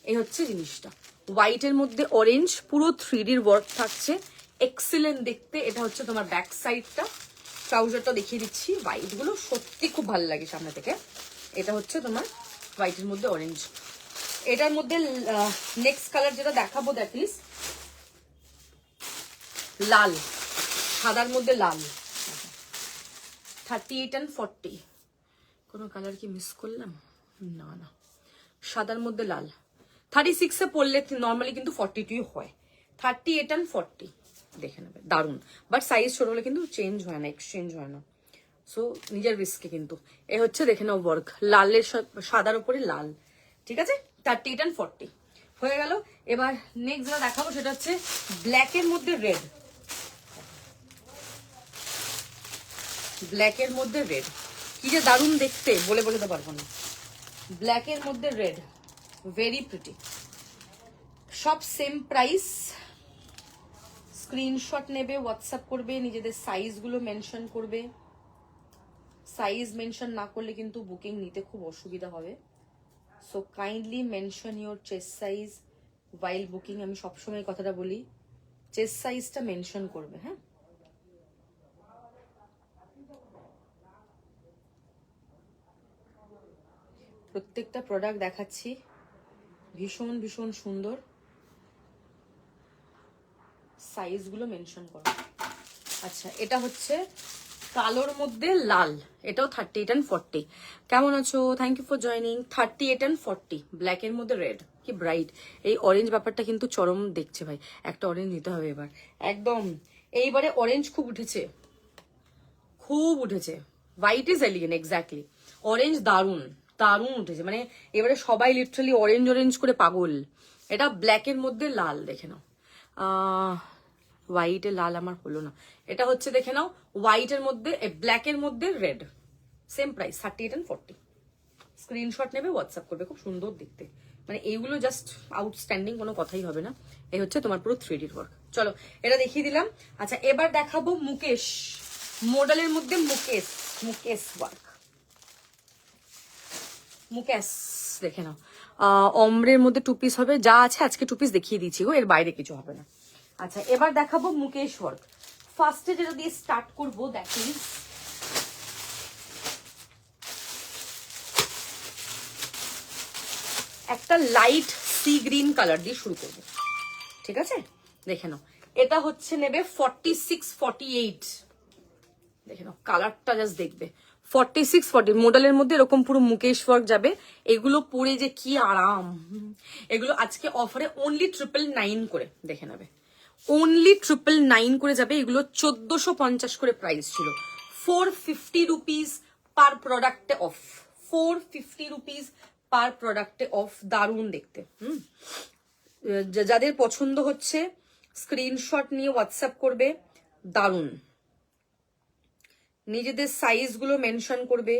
S1: এই হচ্ছে জিনিসটা। হোয়াইটের মধ্যে অরেঞ্জ, পুরো 3Dর ওয়ার্ক থাকছে, এক্সিলেন্ট দেখতে। এটা হচ্ছে তোমার ব্যাক সাইডটা, ট্রাউজারটা দেখিয়ে দিচ্ছি। হোয়াইট গুলো সত্যি খুব ভালো লাগে সামনে থেকে। এটা হচ্ছে তোমার হোয়াইটের মধ্যে অরেঞ্জ। এটার মধ্যে নেক্সট কালার যেটা দেখাবো দ্যাট ইজ লাল, সাদার মধ্যে লাল। 38 and 40, কোনো কালার কি মিস করলাম? না না, সাদার মধ্যে লাল। 36-এ পড়লে নর্মালি কিন্তু 42 হয়। 38 and 40 দেখে নেবে, দারুন। বাট সাইজ ছোট হলে কিন্তু চেঞ্জ হয় না, এক্সচেঞ্জ হয় না, সো নিজের রিস্কে কিন্তু। এ হচ্ছে দেখে নাও ওয়ার্ক, লালের সাদার উপরে লাল, ঠিক আছে? 38 and 40 হয়ে গেল। এবার নেক্সট যেটা দেখাবো সেটা হচ্ছে ব্ল্যাকের মধ্যে রেড। ব্ল্যাকের মধ্যে রেড কি যে দারুণ দেখতে, বলে বোঝাতে পারবো না। ব্ল্যাকের মধ্যে রেড, ভেরি প্রিটি। সব সেম প্রাইস। স্ক্রিনশট নেবে, হোয়াটসঅ্যাপ করবে, নিজেদের সাইজগুলো মেনশন করবে। সাইজ মেনশন না করলে কিন্তু বুকিং নিতে খুব অসুবিধা হবে। So kindly mention your chest size while booking. আমি সবসময় কথাটা বলি, চেস্ট সাইজটা মেনশন করবে, হ্যাঁ? প্রত্যেকটা প্রোডাক্ট দেখাচ্ছি, ভীষণ ভীষণ সুন্দর। সাইজগুলো মেনশন করো। আচ্ছা, এটা হচ্ছে কালোর মধ্যে লাল, এটাও 38 and 40। কেমন আছো? Thank you for joining. 38 and 40, ব্ল্যাকের মধ্যে রেড, কি ব্রাইট। এই অরেঞ্জ ব্যাপারটা কিন্তু চরম দেখছে ভাই, একটা অরেঞ্জ নিতে হবে এবার একদম। এইবারে অরেঞ্জ খুব উঠেছে, খুব উঠেছে। White is elegant, exactly. Orange দারুন দারুন উঠেছে, মানে এবারে সবাই লিটারালি অরেঞ্জ অরেঞ্জ করে পাগল। এটা ব্ল্যাকের মধ্যে লাল, দেখে নাও। হোয়াইটে লাল আমার হলো না। এটা হচ্ছে দেখে নাও হোয়াইটের মধ্যে, ব্ল্যাকের মধ্যে red, same price 38 and 40। Screenshot নেবে, হোয়াটসঅ্যাপ করবে, খুব সুন্দর দেখতে। মানে এইগুলো জাস্ট আউটস্ট্যান্ডিং, কোনো কথাই হবে না। এই হচ্ছে তোমার পুরো 3D ওয়ার্ক। চলো এটা দেখিয়ে দিলাম। আচ্ছা, এবার দেখাবো মুকেশ মডেলের মধ্যে মুকেশ, মুকেশ ওয়ার্ক। মুকেশ দেখে নাও, অমরের মধ্যে 2 পিস হবে, যা আছে আজকে 2 পিস দেখিয়ে দিচ্ছি গো, এর বাইরে কিছু হবে না। আচ্ছা, এবার দেখাবো মুকেশ ওয়ার্ক। ফার্স্টে যেটা দিয়ে স্টার্ট করবো, দেখি একটা লাইট সি গ্রিন কালার দিয়ে শুরু করবো, ঠিক আছে? দেখে নাও, এটা হচ্ছে নেবে 46-48। দেখে নাও কালারটা, জাস্ট দেখবে। 46-40 মডেলের মধ্যে এরকম পুরো মুকেশ ওয়ার্ক যাবে। এগুলো পরে যে কি আরাম। এগুলো আজকে অফারে অনলি 999 করে, দেখে নেবে, অনলি 999 করে যাবে। এগুলো 1450 করে প্রাইস ছিল। 450 রুপিস পার প্রোডাক্টে অফ, 450 রুপিস পার প্রোডাক্টে অফ। দারুণ দেখতে। যাদের পছন্দ হচ্ছে স্ক্রিনশট নিয়ে হোয়াটসঅ্যাপ করবে। দারুণ, নিজেদের সাইজগুলো মেনশন করবে।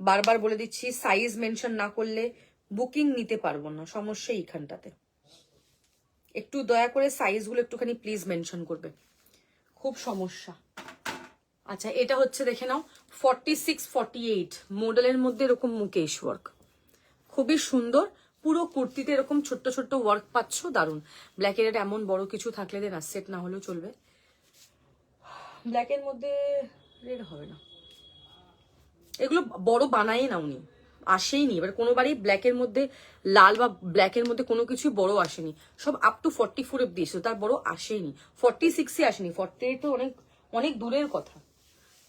S1: বারবার বলে দিচ্ছি, সাইজ মেনশন না করলে বুকিং নিতে পারবো না, সমস্যা এইখানটাতে। একটু দয়া করে সাইজগুলো একটুখানি প্লিজ মেনশন করবে, খুব সমস্যা। আচ্ছা, এটা হচ্ছে দেখে নাও 46-48 মডেলের মধ্যে এরকম মুকেশ ওয়ার্ক, খুবই সুন্দর। পুরো কুর্তিতে এরকম ছোট্ট ছোট্ট ওয়ার্ক পাচ্ছ, দারুন। ব্ল্যাকের এমন বড় কিছু থাকলে দেন, সেট না হলেও চলবে। ব্ল্যাকের মধ্যে রেড হবে না, এগুলো বড় বানায় না উনি, আসেইনি। এবার কোনোবারই ব্ল্যাকের মধ্যে লাল বা ব্ল্যাকের মধ্যে কোনো কিছুই বড় আসেনি, সব আপ টু 44 দিয়েছিল, তার বড় আসেনি। 46-এ আসেনি, 48 তো অনেক অনেক দূরের কথা।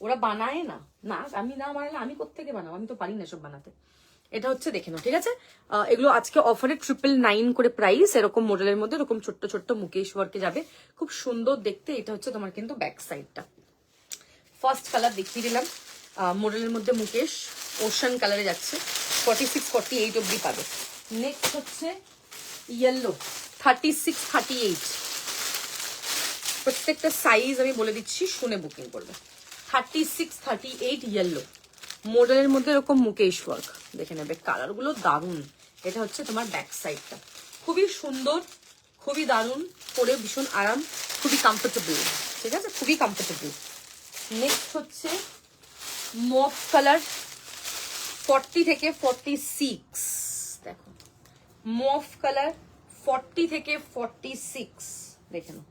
S1: ওরা বানায় না, না আমি না বানালে আমি কোত্থেকে বানাবো, আমি তো পারি না সব বানাতে। এটা হচ্ছে দেখে নাও, ঠিক আছে? এগুলো আজকে অফারে 999 করে প্রাইস। এরকম মডেলের মধ্যে এরকম ছোট্ট ছোট্ট মুকেশ ওয়ার্কে যাবে, খুব সুন্দর দেখতে। এটা হচ্ছে তোমার কিন্তু ব্যাক সাইডটা। ফার্স্ট কালার দেখিয়ে দিলাম, মডেলের মধ্যে মুকেশ ওশান কালারে যাচ্ছে, 46-48 অব্দি পাবে। নেক্সট হচ্ছে ইয়েলো, 36-38। প্রত্যেকটা সাইজ আমি বলে দিচ্ছি, শুনে বুকিং করবে। 36-38 ইয়েলো মডেলের মধ্যে এরকম মুকেশ ওয়ার্ক, দেখে নেবে। কালারগুলো দারুণ। এটা হচ্ছে তোমার ব্যাক সাইডটা, খুবই সুন্দর, খুবই দারুণ, পরে ভীষণ আরাম, খুবই কমফোর্টেবল, ঠিক আছে? খুবই কমফোর্টেবল। নেক্সট হচ্ছে মফ কালার, 40 থেকে 46। দেখো মফ কালার 40 থেকে 46, দেখে নাও।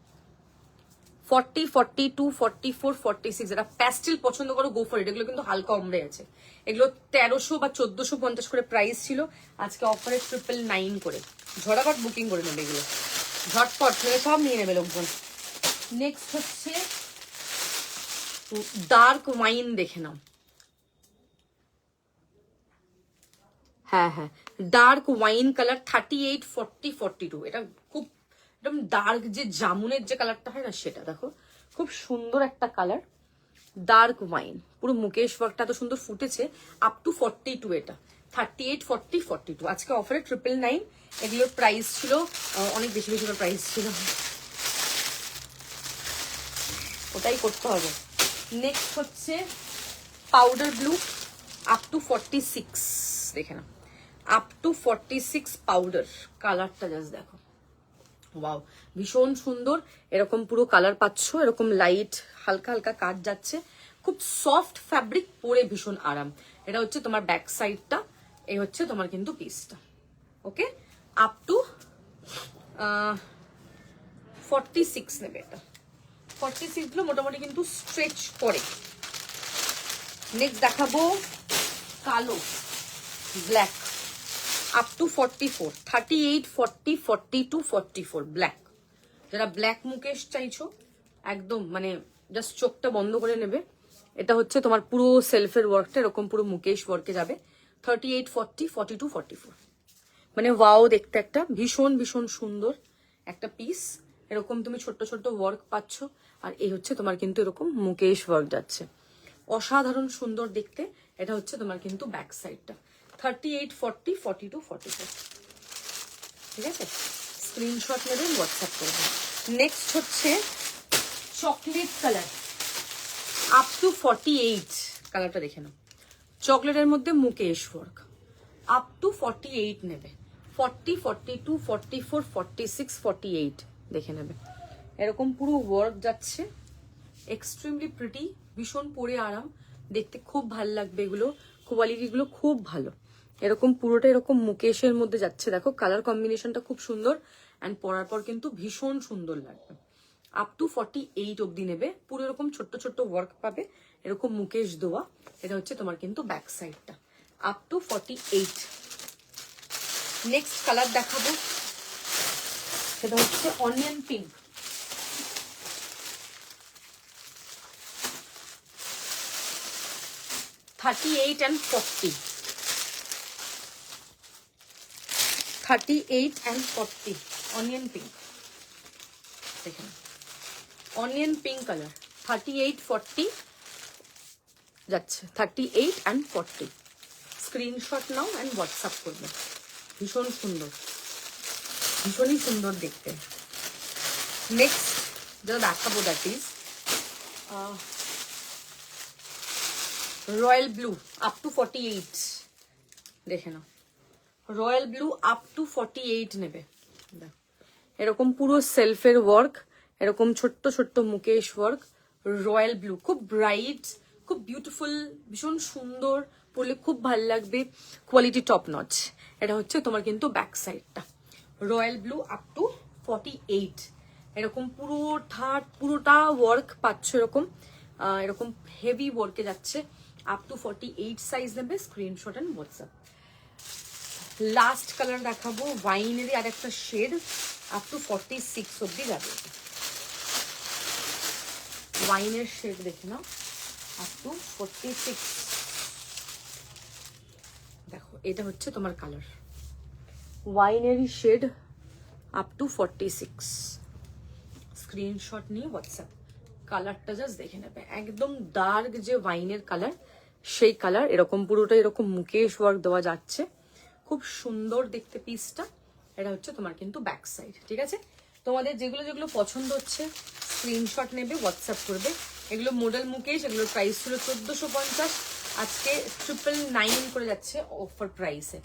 S1: 40, 42, 44, 46। যারা প্যাস্টেল পছন্দ করো, গো ফর ইট। এগুলো কিন্তু হালকা অমরে আছে। এগুলো 1300 বা 1450 করে প্রাইস ছিল, আজকে অফারে 999 করে। ঝটাপট বুকিং করে নেবে এগুলো, ঝটপট সব নিয়ে নেবে লোকজন। নেক্সট হচ্ছে ডার্ক ওয়াইন, দেখে নাও। হ্যাঁ হ্যাঁ, ডার্ক ওয়াইন কালার 38, 40, 42। এটা খুব একদম ডার্ক যে জামুনের যে কালারটা হয় না সেটা, দেখো খুব সুন্দর একটা কালার, ডার্ক ওয়াইন। পুরো মুকেশ ওয়ার্কটা তো সুন্দর ফুটেছে। আপ টু 42 এটা, 38, 40, 42। আজকে অফারে 999। এগুলোর প্রাইস ছিল অনেক বেশি বেশি প্রাইস ছিল, ওটাই করতে হবে। নেক্সট হচ্ছে পাউডার ব্লু, আপ টু 46, দেখে না, আপ টু 46 পাউডার। কালারটা জাস্ট দেখো, ওয়াও, ভীষণ সুন্দর। এরকম পুরো কালার পাচ্ছ, এরকম লাইট হালকা হালকা কাজ যাচ্ছে, খুব সফট ফ্যাব্রিক, পরে ভীষণ আরাম। এটা হচ্ছে তোমার ব্যাক সাইডটা, এই হচ্ছে তোমার কিন্তু পিসটা। ওকে, আপ টু 46 নেবে এটা। 46 গুলো মোটামুটি কিন্তু স্ট্রেচ করে। নেক্সট দেখাবো কালো, ব্ল্যাক, আপ টু 44, 38, 40, 42, 44 ব্ল্যাক। যারা ব্ল্যাক মুকেশ চাইছো একদম মানে জাস্ট চোখটা বন্ধ করে নেবে। এটা হচ্ছে তোমার পুরো সেলফের ওয়ার্কটা এরকম পুরো মুকেশ ওয়ার্কে যাবে। 38, 40, 42, 44, মানে ওয়াও দেখতে একটা ভীষণ ভীষণ সুন্দর একটা পিস। এরকম তুমি ছোট্ট ছোট্ট ওয়ার্ক পাচ্ছ, আর এই হচ্ছে তোমার কিন্তু এরকম মুকেশ ওয়ার্ক যাচ্ছে, অসাধারণ সুন্দর দেখতে। এটা হচ্ছে তোমার কিন্তু ব্যাক সাইডটা। 38, 40, 42, 44, ঠিক আছে? স্ক্রিনশট নেবেন, হোয়াটসঅ্যাপ করবেন। নেক্সট হচ্ছে চকলেট কালার, আপ টু 48। কালারটা দেখে নাও, চকলেটের মধ্যে মুকেশ ওয়ার্ক, আপ টু 48 নেবে। 40, 42, 44, 46, 48 দেখে নেবে। এরকম পুরো ওয়ার্ক যাচ্ছে, এক্সট্রিমলি প্রিটি, ভীষণ পরে আরাম, দেখতে খুব ভাল লাগবে। এগুলো কোয়ালিটিগুলো খুব ভালো। এরকম পুরোটা এরকম মুকেশের মধ্যে যাচ্ছে, দেখো কালার কম্বিনেশনটা খুব সুন্দর, অ্যান্ড পরার পর কিন্তু ভীষণ সুন্দর লাগবে। আপ টু 48 অব্দি নেবে, পুরো এরকম ছোট্ট ছোট্ট ওয়ার্ক পাবে, এরকম মুকেশ দেওয়া। এটা হচ্ছে তোমার কিন্তু ব্যাক সাইডটা, আপ টু 48। নেক্সট কালার দেখাবো, সেটা হচ্ছে onion pink, 38 and 40, 38 and 40 onion pink. দেখেন অনিয়ন পিঙ্ক কালার, 38, 40 যাচ্ছে, 38 and 40। Screenshot now and WhatsApp করবে। ভীষণ সুন্দর, ভীষণই সুন্দর দেখতে। নেক্সট যেটা দেখাবো that is royal blue, up to 48, দেখে নাও। রয়্যাল ব্লু আপ টু 48 নেবে। এরকম পুরো সেলফের ওয়ার্ক, এরকম ছোট্ট ছোট্ট মুকেশ ওয়ার্ক, রয়্যাল ব্লু, খুব ব্রাইট, খুব বিউটিফুল, ভীষণ সুন্দর, পরলে খুব ভাল লাগবে, কোয়ালিটি টপ নচ। এটা হচ্ছে তোমার কিন্তু ব্যাক সাইডটা, রয়্যাল ব্লু আপ টু 48। এরকম পুরোটা ওয়ার্ক পাচ্ছ, এরকম এরকম হেভি ওয়ার্কে যাচ্ছে, আপ টু 48 সাইজ নেবে। Screenshot and WhatsApp. Last colour দেখাবো, ওয়াইনেরই আর একটা শেড, আপ টু 46 অব্দি যাবে। ওয়াইনের শেড দেখে নাও, আপ টু 46। দেখো এটা হচ্ছে তোমার কালার, ওয়াইনেরই শেড, আপ টু 46। স্ক্রিনশট নিয়ে হোয়াটসঅ্যাপ। কালারটা জাস্ট দেখে নেবে, একদম ডার্ক যে ওয়াইনের কালার সেই কালার, এরকম পুরোটা এরকম মুকেশ ওয়ার্ক দেওয়া যাচ্ছে, খুব সুন্দর দেখতে পিসটা। এটা হচ্ছে তোমার কিন্তু ব্যাক সাইড, ঠিক আছে? তোমাদের যেগুলো যেগুলো পছন্দ হচ্ছে স্ক্রিনশট নেবে, হোয়াটসঅ্যাপ করবে। এগুলো মডেল মুকেশ, এগুলোর প্রাইস ছিল 1450, আজকে 999 করে যাচ্ছে অফার প্রাইসে।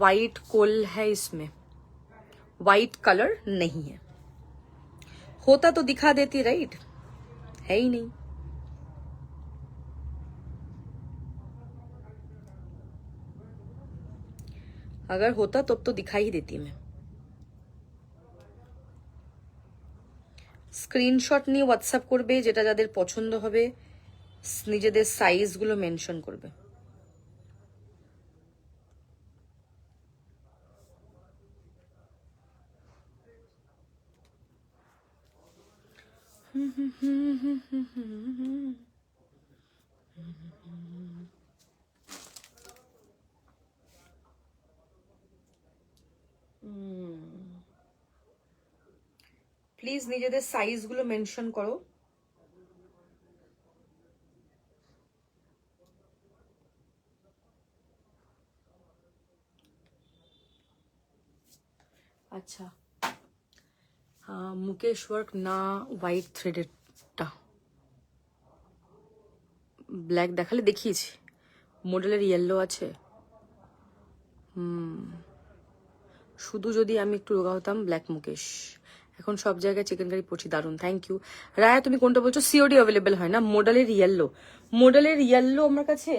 S1: वाइट कोल है इसमें, वाइट कलर नहीं है, होता तो दिखा देती, राइट? है ही नहीं। अगर होता तब तो दिखा ही देती मैं। স্ক্রিনশট নিয়ে হোয়াটসঅ্যাপ করবে, যেটা যাদের পছন্দ হবে নিজেদের সাইজগুলো মেনশন করবে। প্লিজ নিজেদের সাইজগুলো মেনশন করো। আচ্ছা, মুকেশ ওয়ার্ক না হোয়াইট থ্রেডেরটা ব্ল্যাক দেখালে দেখিয়েছি, মডেলের ইয়েলো আছে। শুধু যদি আমি একটু রোগা হতাম, ব্ল্যাক মুকেশ। এখন সব জায়গায় চিকেন কারি পড়ছি, দারুন, থ্যাংক ইউ। রায়া তুমি কোনটা বলছো? সিওডি অ্যাভেলেবেল হয় না? মডেলের ইয়েলো, মডেলের ইয়েলো আমার কাছে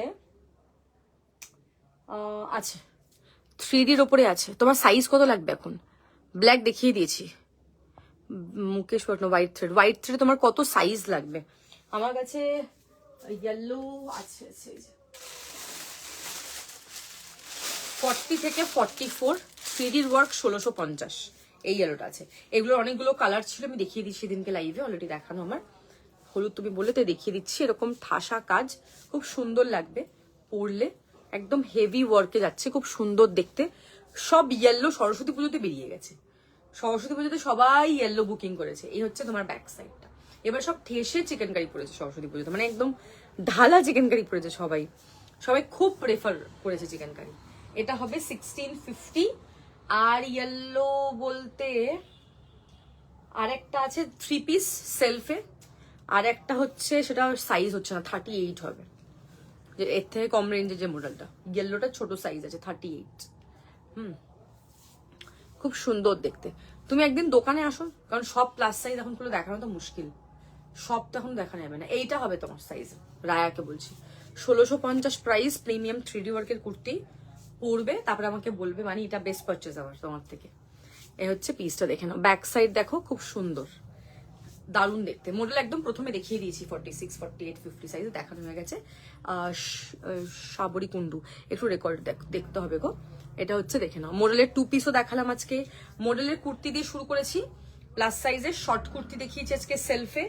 S1: আছে, 3Dর ওপরে আছে। তোমার সাইজ কত লাগবে? এখন ব্ল্যাক দেখিয়ে দিয়েছি, মুকেশ ওয়ার্ক না হোয়াইট থ্রেড। হোয়াইট থ্রেড তোমার কত সাইজ লাগবে? আমার কাছে ইয়েলো আছে 40 থেকে 44, 3Dর ওয়ার্ক 1650, এই ইয়েলোটা আছে। এগুলোর অনেকগুলো কালার ছিল, আমি দেখিয়ে দিচ্ছি সেদিনকে লাইভে, অলরেডি দেখানো আমার। হলুদ তুমি বলে তো দেখিয়ে দিচ্ছি। এরকম ঠাসা কাজ, খুব সুন্দর লাগবে পরলে, একদম হেভি ওয়ার্কে যাচ্ছে, খুব সুন্দর দেখতে। সব ইয়েলো সরস্বতী পুজোতে বেরিয়ে গেছে, সরস্বতী পুজোতে সবাই ইয়েলো বুকিং করেছে। এই হচ্ছে তোমার ব্যাক সাইডটা। এবার সব ঠেসে চিকেন কারি পড়েছে সরস্বতী পুজোতে, মানে একদম ঢালা চিকেন কারি পড়েছে সবাই, সবাই খুব প্রেফার করেছে চিকেন কারি। এটা হবে 1650। আর ইয়েলো বলতে আর একটা আছে 3 পিস সেলফে, আর একটা হচ্ছে সেটা সাইজ হচ্ছে না, 38 হবে, যে এর থেকে কম রেঞ্জের যে মডেলটা। ইয়েলোটা ছোট সাইজ আছে, 38। খুব সুন্দর দেখতে। তুমি একদিন দোকানে আসো, কারণ সব প্লাস সাইজ এখন পুরো দেখানো তো মুশকিল, সব তো এখন দেখা যাবে না। এইটা হবে তোমার সাইজ, রায়াকে বলছি। 1650 প্রাইস, প্রিমিয়াম 3D ওয়ার্কের কুর্তি পরবে, তারপরে আমাকে বলবে, মানে এটা বেস্ট পারচেজ আমার তোমার থেকে। এই হচ্ছে পিসটা, দেখে নাও। ব্যাক সাইড দেখো, খুব সুন্দর, দারুণ দেখতে। মডেল একদম প্রথমে দেখিয়ে দিয়েছি, 46, 48, 50 সাইজে দেখানো হয়ে গেছে। সাবরি কুন্ডু একটু রেকর্ড দেখতে হবে গো। এটা হচ্ছে, দেখে নাও। মডেলের 2 পিসও দেখালাম আজকে। মডেলের কুর্তি দিয়ে শুরু করেছি, প্লাস সাইজের শর্ট কুর্তি দেখিয়েছি আজকে সেলফে।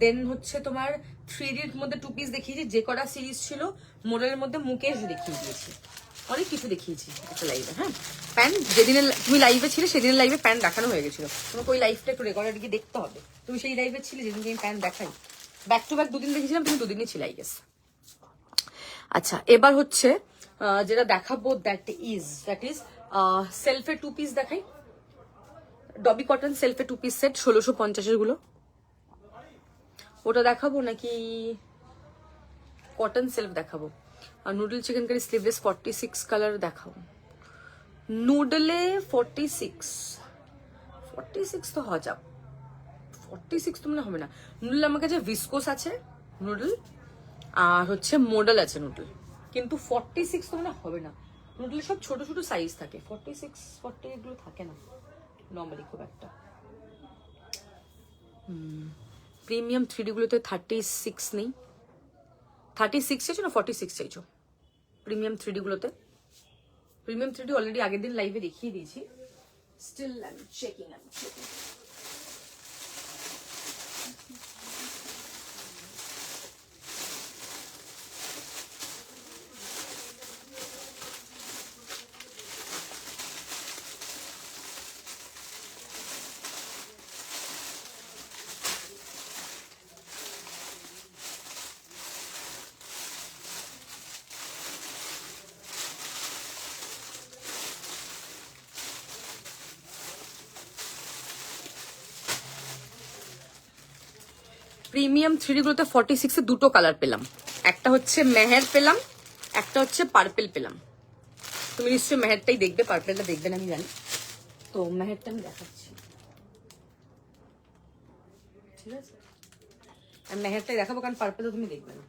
S1: দেন হচ্ছে তোমার 3Dর মধ্যে 2 পিস দেখিয়েছি, যে কটা সিরিজ ছিল। মডেলের মধ্যে মুকেশ দেখিয়ে দিয়েছি, অনেক কিছু দেখিয়েছি একটা লাইভে। হ্যাঁ, প্যান্ট যেদিনে তুমি লাইভে ছিলে সেদিনের লাইভে প্যান্ট দেখানো হয়ে গেছিল। তোমাকে ওই লাইভটা একটু রেকর্ডার গিয়ে দেখতে হবে। তুমি সেই লাইভে ছিলে যেদিনকে আমি প্যান্ট দেখাই, ব্যাক টু ব্যাক 2 দিন দেখেছিলাম, তুমি 2 দিনই ছিলে আই গেস। আচ্ছা, এবার হচ্ছে যেটা দেখাবো, দ্যাট ইজ সেলফে 2 পিস দেখাই। ডবি কটন সেলফে 2 পিস সেট, 1650 গুলো। ওটা দেখাবো নাকি কটন সেলফ দেখাবো? আর noodle chikankari sleeveless 46 colour দেখাবো। নুডলে 46 তো হজা, 46 তো মনে হবে না। নুডল আমার কাছে ভিসকোস আছে নুডল, আর হচ্ছে মডেল আছে নুডল, কিন্তু 46 তো মনে হবে না। নুডলে সব ছোট ছোট সাইজ থাকে, 46, 40 এগুলো থাকে না নর্মালি খুব একটা। প্রিমিয়াম 3D গুলোতে 36 নেই। 36 চাইছো না 46 চাইছো? প্রিমিয়াম 3D গুলোতে, প্রিমিয়াম 3D অলরেডি আগের দিন লাইভে দেখিয়ে দিয়েছি। Still I am checking. Premium 3D গুলোতে 46 এ দুটো কালার পেলাম, একটা হচ্ছে মেহের পেলাম, একটা হচ্ছে পার্পেল পেলাম। তুমি নিশ্চয়ই মেহেরটাই দেখবে, পার্পেলটা দেখবে না আমি জানি, তো মেহেরটা আমি দেখাচ্ছি, ঠিক আছে? আমি মেহেরটাই দেখাবো, কারণ পার্পেলটা তুমি দেখবে না।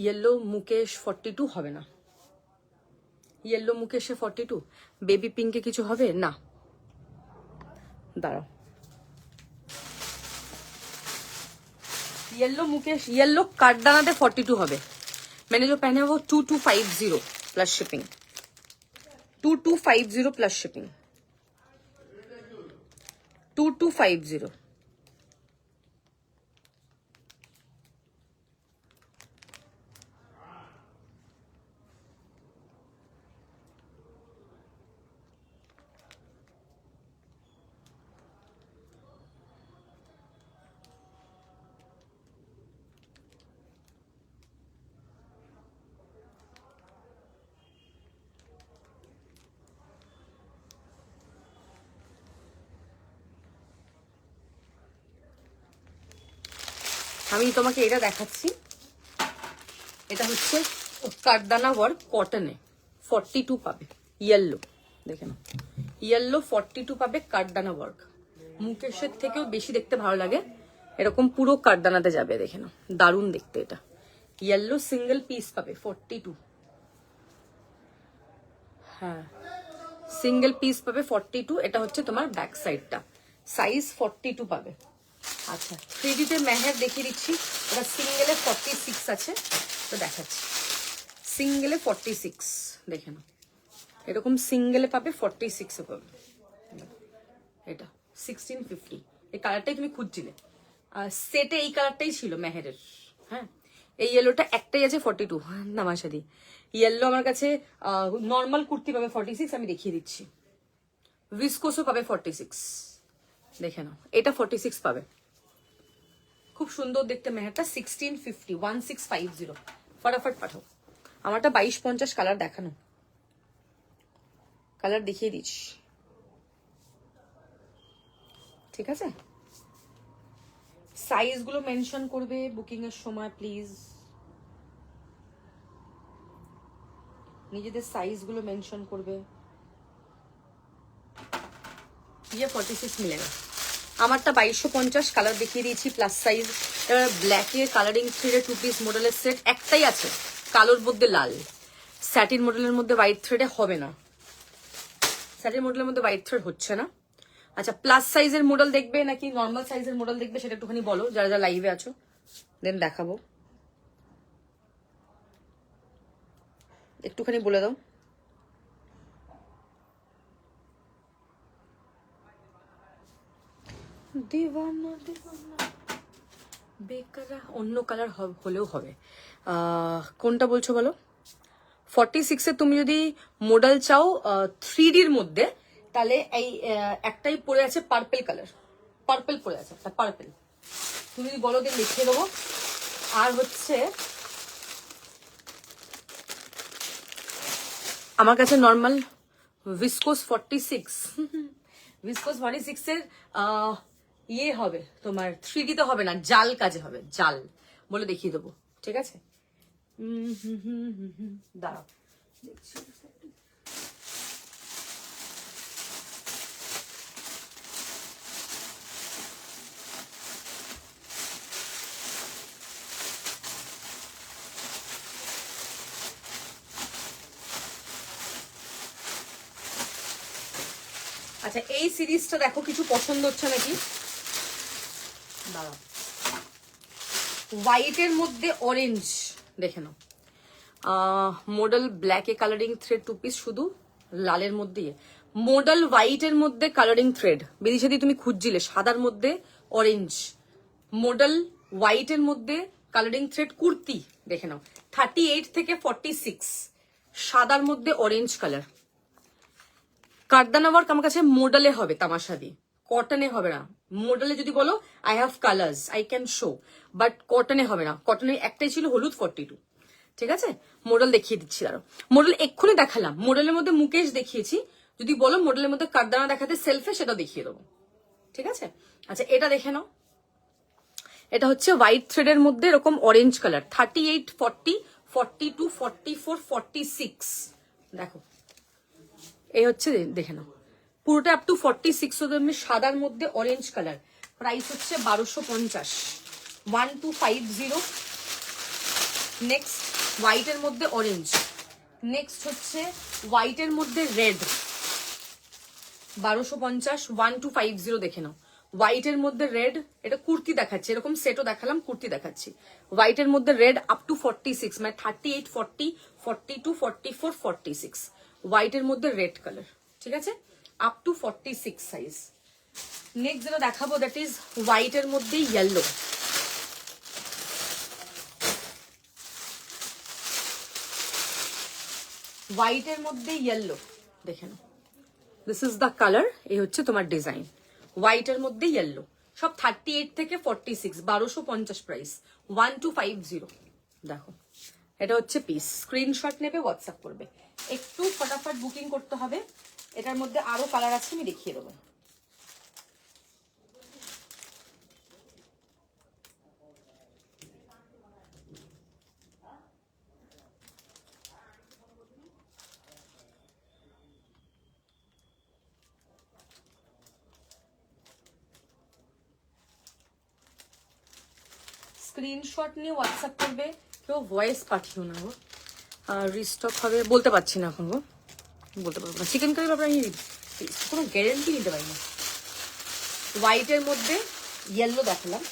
S1: ইয়েলো মুকেশ 42 হবে না, ইয়েলো মুকেশে 42, বেবি পিঙ্কে কিছু হবে না, দাঁড়াও। येलो मुकेश, येलो काटदाना दे 42 হবে। मैंने जो पहने वो 2250 प्लस शिपिंग, 2250 प्लस शिपिंग, 2250। আমি তোমাকে এটা দেখাচ্ছি, এটা হচ্ছে কাঠদানা ওয়ার্ক কটনে, 42 পাবে ইয়েলো, দেখে নাও ইয়েলো 42 পাবে কাঠদানা ওয়ার্ক। মুকেশের থেকেও বেশি দেখতে ভালো লাগে, এরকম পুরো কাঠদানাতে যাবে, দেখে নাও দারুণ দেখতে। এটা ইয়েলো সিঙ্গেল পিস পাবে 42, হ্যাঁ সিঙ্গেল পিস পাবে 42। এটা হচ্ছে তোমার ব্যাক সাইডটা, সাইজ 42 পাবে। আচ্ছা 3D তে মেহের দেখিয়ে দিচ্ছি, এটা সিঙ্গেলে 46 আছে, তো দেখাচ্ছি সিঙ্গেলে 46, দেখে নাও এরকম সিঙ্গেলে পাবে 46 পাবে। এটা 1650, এই কালারটাই তুমি খুঁজছিলে, আর সেটে এই কালারটাই ছিল মেহেরের। হ্যাঁ এই ইয়েলোটা একটাই আছে 42 নামাশাদি। ইয়েলো আমার কাছে নর্মাল কুর্তি পাবে 46, আমি দেখিয়ে দিচ্ছি। ভিসকোসও পাবে 46, দেখে নাও এটা 46 পাবে, খুব সুন্দর দেখতে মেহেরটা। 1650, 1650, ফটাফট পাঠাও। আমারটা 2250 কালার দেখানো, কালার দেখিয়ে দিচ্ছি, ঠিক আছে। সাইজ গুলো মেনশন করবে বুকিং এর সময় প্লিজ, নিজেদের সাইজ গুলো মেনশন করবে। ये 46 मिलेगा, আমারটা 2250 কালার দেখিয়ে দিয়েছি প্লাস সাইজ। এবার ব্ল্যাকে কালারিং থ্রেডের 2 পিস মডেলের সেট একটাই আছে, কালোর মধ্যে লাল। স্যাটিন মডেলের মধ্যে হোয়াইট থ্রেডে হবে না, স্যাটিন মডেলের মধ্যে হোয়াইট থ্রেড হচ্ছে না। আচ্ছা প্লাস সাইজের মডেল দেখবে নাকি নর্মাল সাইজের মডেল দেখবে সেটা একটুখানি বলো, যারা যারা লাইভে আছো, দেন দেখাবো, একটুখানি বলে দাও। দিওয়ানা দিওয়ানা বেকারা, অন্য কালার হলেও হবে। কোনটা বলছো বলো? 46 এ তুমি যদি মডেল চাও 3Dর মধ্যে, তাহলে এই একটাই পড়ে আছে পার্পল কালার, পার্পল পড়ে আছে একটা পার্পল, তুমি যদি বলো দিয়ে লিখে দেবো। আর হচ্ছে আমার কাছে নর্মাল ভিসকোস 46, ভিসকোস 46 এর ইয়ে হবে তোমার 3D তে হবে না, জাল কাজে হবে, জাল বলে দেখিয়ে দেবো, ঠিক আছে। দাঁড়াও দেখছি। আচ্ছা এই সিরিজটা দেখো, কিছু পছন্দ হচ্ছে নাকি? দাঁড়াও, হোয়াইটের মধ্যে অরেঞ্জ, দেখে নাও মডেল ব্ল্যাকে কালারিং থ্রেড 2 পিস, শুধু লালের মধ্যে মডেল হোয়াইটের মধ্যে কালারিং থ্রেড, বিদিশাদি তুমি খুঁজছিলে সাদার মধ্যে অরেঞ্জ, মডেল হোয়াইটের মধ্যে কালারিং থ্রেড কুর্তি, দেখে নাও 38 থেকে 46, সাদার মধ্যে অরেঞ্জ কালার। কাঠদানা ওয়ার্ক আমার কাছে মডেলে হবে তামাশাদি, কটনে হবে না। মডেলে যদি বলো I have colours I can show, but কটনে হবে না, কটনে একটাই ছিল হলুদ 42, ঠিক আছে। মডেল দেখিয়ে দিচ্ছি, আরো মডেল এক্ষুনি দেখালাম, মডেলের মধ্যে মুকেশ দেখিয়েছি, যদি বলো মডেলের মধ্যে কাঠদানা দেখাতে সেলফে সেটা দেখিয়ে দেবো, ঠিক আছে। আচ্ছা এটা দেখে নাও, এটা হচ্ছে হোয়াইট থ্রেডের মধ্যে এরকম অরেঞ্জ কালার, 38, 40, 42, 44, 46, দেখো এই হচ্ছে, দেখে নাও পুরোটা আপ টু 46 সাদার মধ্যে অরেঞ্জ কালার। প্রাইস হচ্ছে 1250, 1250। নেক্সট হোয়াইটের মধ্যে অরেঞ্জ, নেক্সট হচ্ছে হোয়াইটের মধ্যে রেড, 1250, 1250 দেখে নাও। হোয়াইটের মধ্যে রেড, এটা কুর্তি দেখাচ্ছি, এরকম সেটও দেখালাম, কুর্তি দেখাচ্ছি। হোয়াইটের মধ্যে রেড আপ টু 46, মানে 38, 40, 42, 44, 46, হোয়াইটের মধ্যে রেড কালার, ঠিক আছে, আপ টু 46 সাইজ। নেক্সট যেটা দেখাবো দ্যাট ইজ হোয়াইটের মধ্যে ইয়েলো, হোয়াইটের মধ্যে ইয়েলো দেখে নাও, দিস ইজ দ্য কালার, এই হচ্ছে তোমার ডিজাইন, হোয়াইটের মধ্যে ইয়েলো, সব 38 থেকে 46, 1250 প্রাইস, 1250। দেখো এটা হচ্ছে পিস, স্ক্রিনশট নেবে, হোয়াটসঅ্যাপ করবে, একটু ফটাফট বুকিং করতে হবে। এটার মধ্যে আরো কালার আছে, আমি দেখিয়ে দেবো। স্ক্রিনশট নিয়ে হোয়াটসঅ্যাপ করবে, কেউ ভয়েস পাঠিও না গো, রিস্টক হবে বলতে পারছি না এখন গো, বলতে পারবো না। চিকেন কারি ব্যাপারে আমি কোনো গ্যারেন্টি নিতে পারি না। হোয়াইটের মধ্যে ইয়েলো দেখালাম,